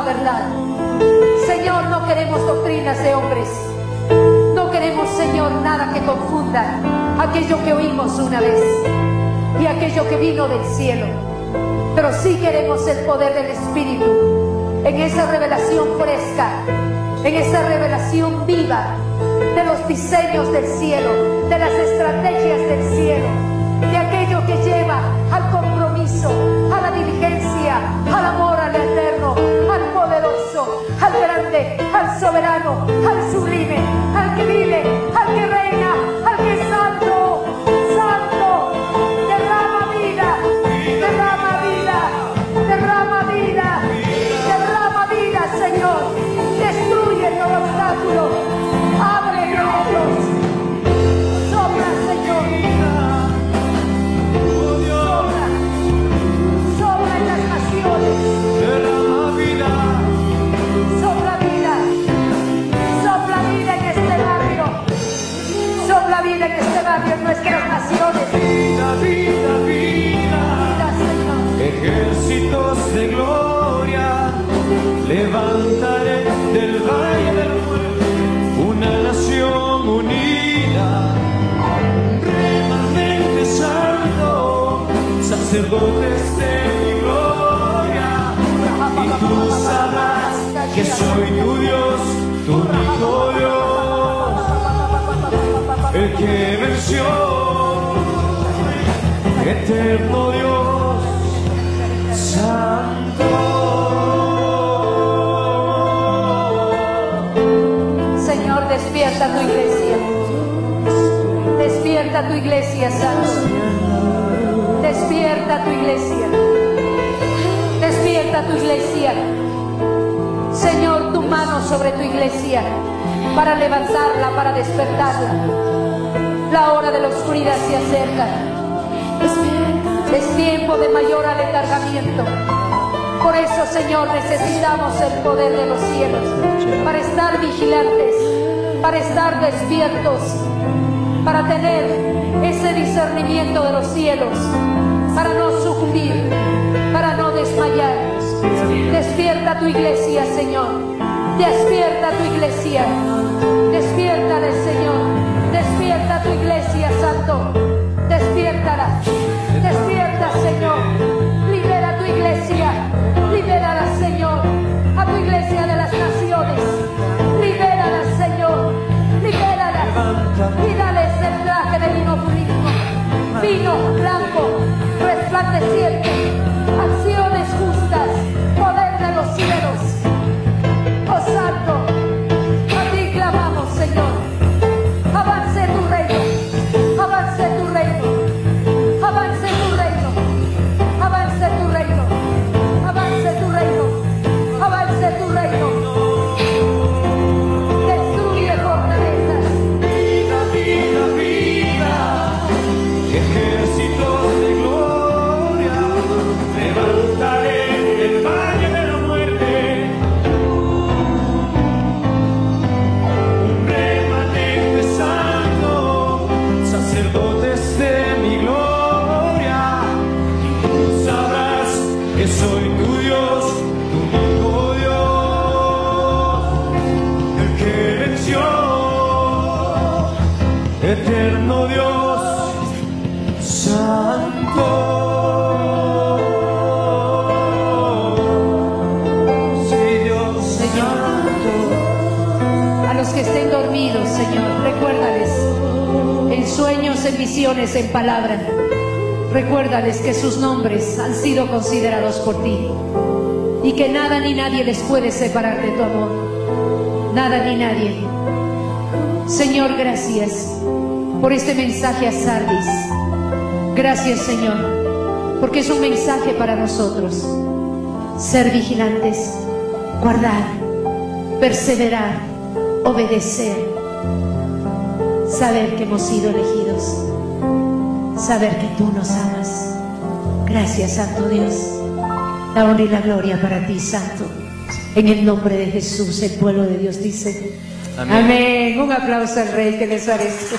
Verdad. Señor, no queremos doctrinas de hombres, no queremos, Señor, nada que confunda aquello que oímos una vez y aquello que vino del cielo, pero sí queremos el poder del Espíritu en esa revelación fresca, en esa revelación viva de los diseños del cielo, de las estrategias del cielo, de aquello que lleva al compromiso, a la diligencia, al amor, al eterno, al poderoso, al grande, al soberano, al sublime, al que vive, al que reina, al que es santo, santo. Derrama vida, derrama vida, derrama vida, derrama vida, Señor. Destruye nuestras naciones. Vida, vida, vida. Vida, Señor. Ejércitos de gloria, levantaré del valle de la muerte una nación unida, un remanente santo, sacerdotes de mi gloria, y tú sabrás que soy tu Dios, tu único Dios, el que venció, eterno Dios, santo. Señor, despierta tu iglesia. Despierta tu iglesia, Santo. Despierta tu iglesia. Despierta tu iglesia. Señor, tu mano sobre tu iglesia para levantarla, para despertarla. La hora de la oscuridad se acerca. Es tiempo de mayor aletargamiento. Por eso, Señor, necesitamos el poder de los cielos para estar vigilantes, para estar despiertos, para tener ese discernimiento de los cielos, para no sucumbir, para no desmayar. Despierta tu iglesia, Señor. Despierta tu iglesia. Despiértala, Señor. Despierta tu iglesia, Santo. Despiértala. Despierta, Señor. Libera tu iglesia. Libérala, Señor. A tu iglesia de las naciones. Libérala, Señor. Libérala. Y dales el traje de vino púrpura, vino blanco, resplandeciente, acciones justas, poder de los cielos. Oh Santo, a ti clamamos, Señor. Avance tu reino, avance tu reino, avance tu reino, avance tu reino, avance tu reino, avance tu reino. Destruye fortalezas. Vida, vida, vida, ejércitos de gloria, levantaré el valle de la muerte, un remanente santo, sacerdotes de mi gloria, y tú sabrás que soy tu Dios, tu único Dios, el que venció, eterno Dios, santo. Sí, Dios santo. A los que estén dormidos, Señor, recuérdales en sueños, en visiones, en palabra. Recuérdales que sus nombres han sido considerados por ti y que nada ni nadie les puede separar de tu amor. Nada ni nadie. Señor, gracias por este mensaje a Sardis. Gracias, Señor, porque es un mensaje para nosotros. Ser vigilantes, guardar, perseverar, obedecer, saber que hemos sido elegidos, saber que tú nos amas. Gracias, Santo Dios. La honra y la gloria para ti, Santo. En el nombre de Jesús, el pueblo de Dios dice amén. Amén. Un aplauso al Rey, que les parece.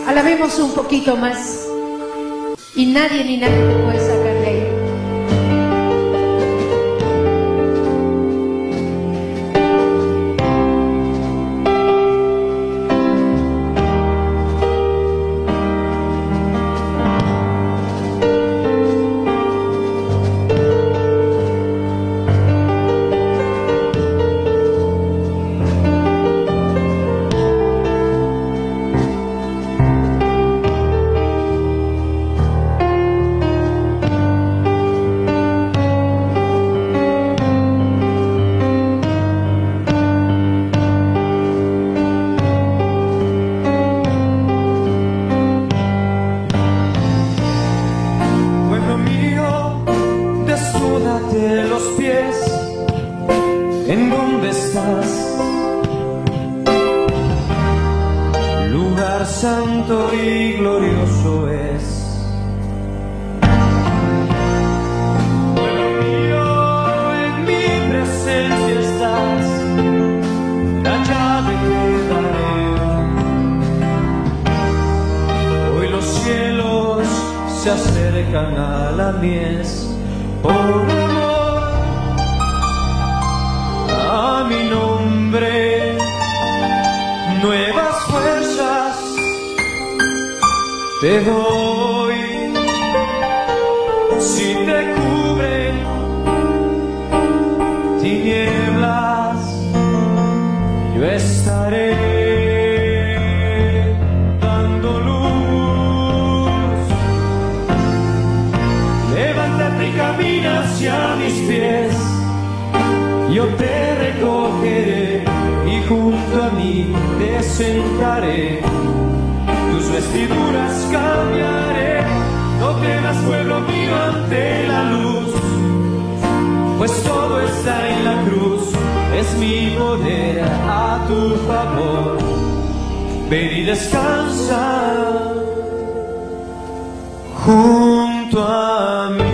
Alabemos un poquito más y nadie ni nadie te puede sacar de ahí. Santo y glorioso es. Pueblo mío, en mi presencia estás, callado acercan a la mies por amor a mi nombre. Nuevas fuerzas te doy si te cubren tinieblas, yo estaré dando luz. Levántate y camina hacia mis pies, yo te recogeré y junto a mí te sentaré. Tus vestiduras cambiaré, no temas pueblo mío ante la luz, pues todo está en la cruz, es mi poder a tu favor. Ven y descansa junto a mí.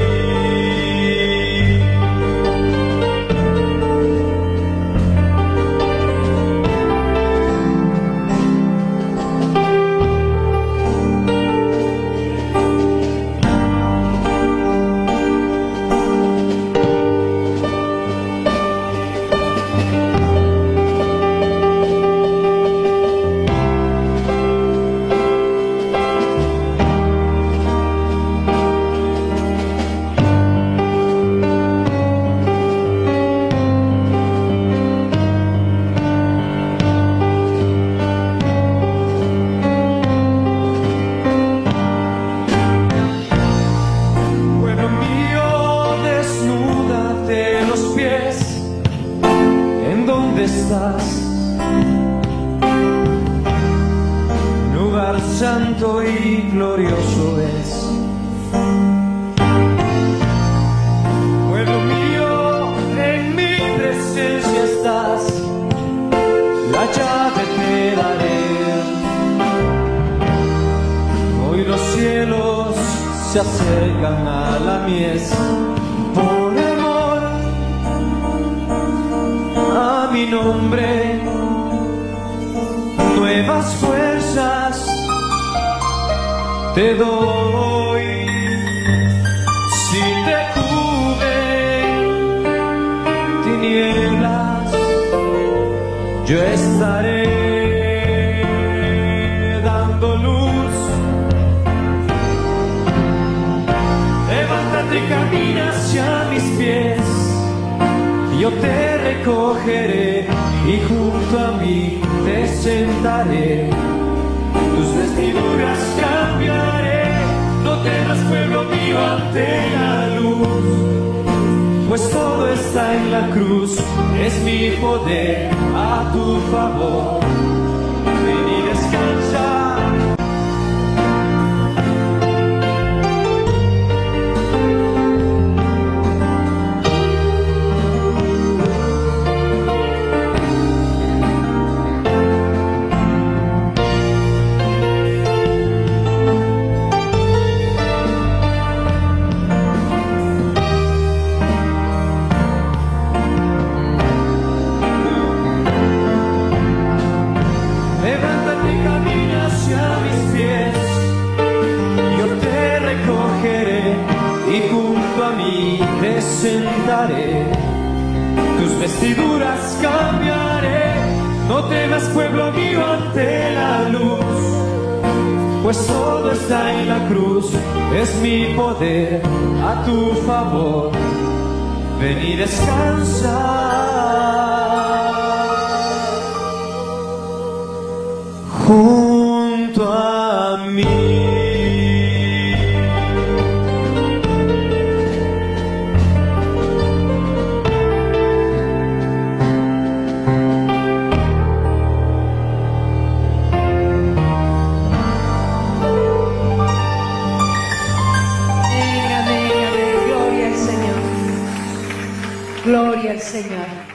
Lugar santo y glorioso es. Pueblo mío, en mi presencia estás, la llave te daré. Hoy los cielos se acercan a la mies por amor a mi nombre. Nuevas fuerzas te doy si te cubren tinieblas, yo estaré dando luz. Levántate y camina hacia mis pies, yo te recogeré y junto a mí te sentaré. Tus vestiduras cambiaré, no temas pueblo mío ante la luz, pues todo está en la cruz, es mi poder a tu favor. Ven y descansa. Te sentaré, tus vestiduras cambiaré, no temas pueblo mío ante la luz, pues todo está en la cruz, es mi poder a tu favor. Ven y descansa junto a mí. Gloria al Señor.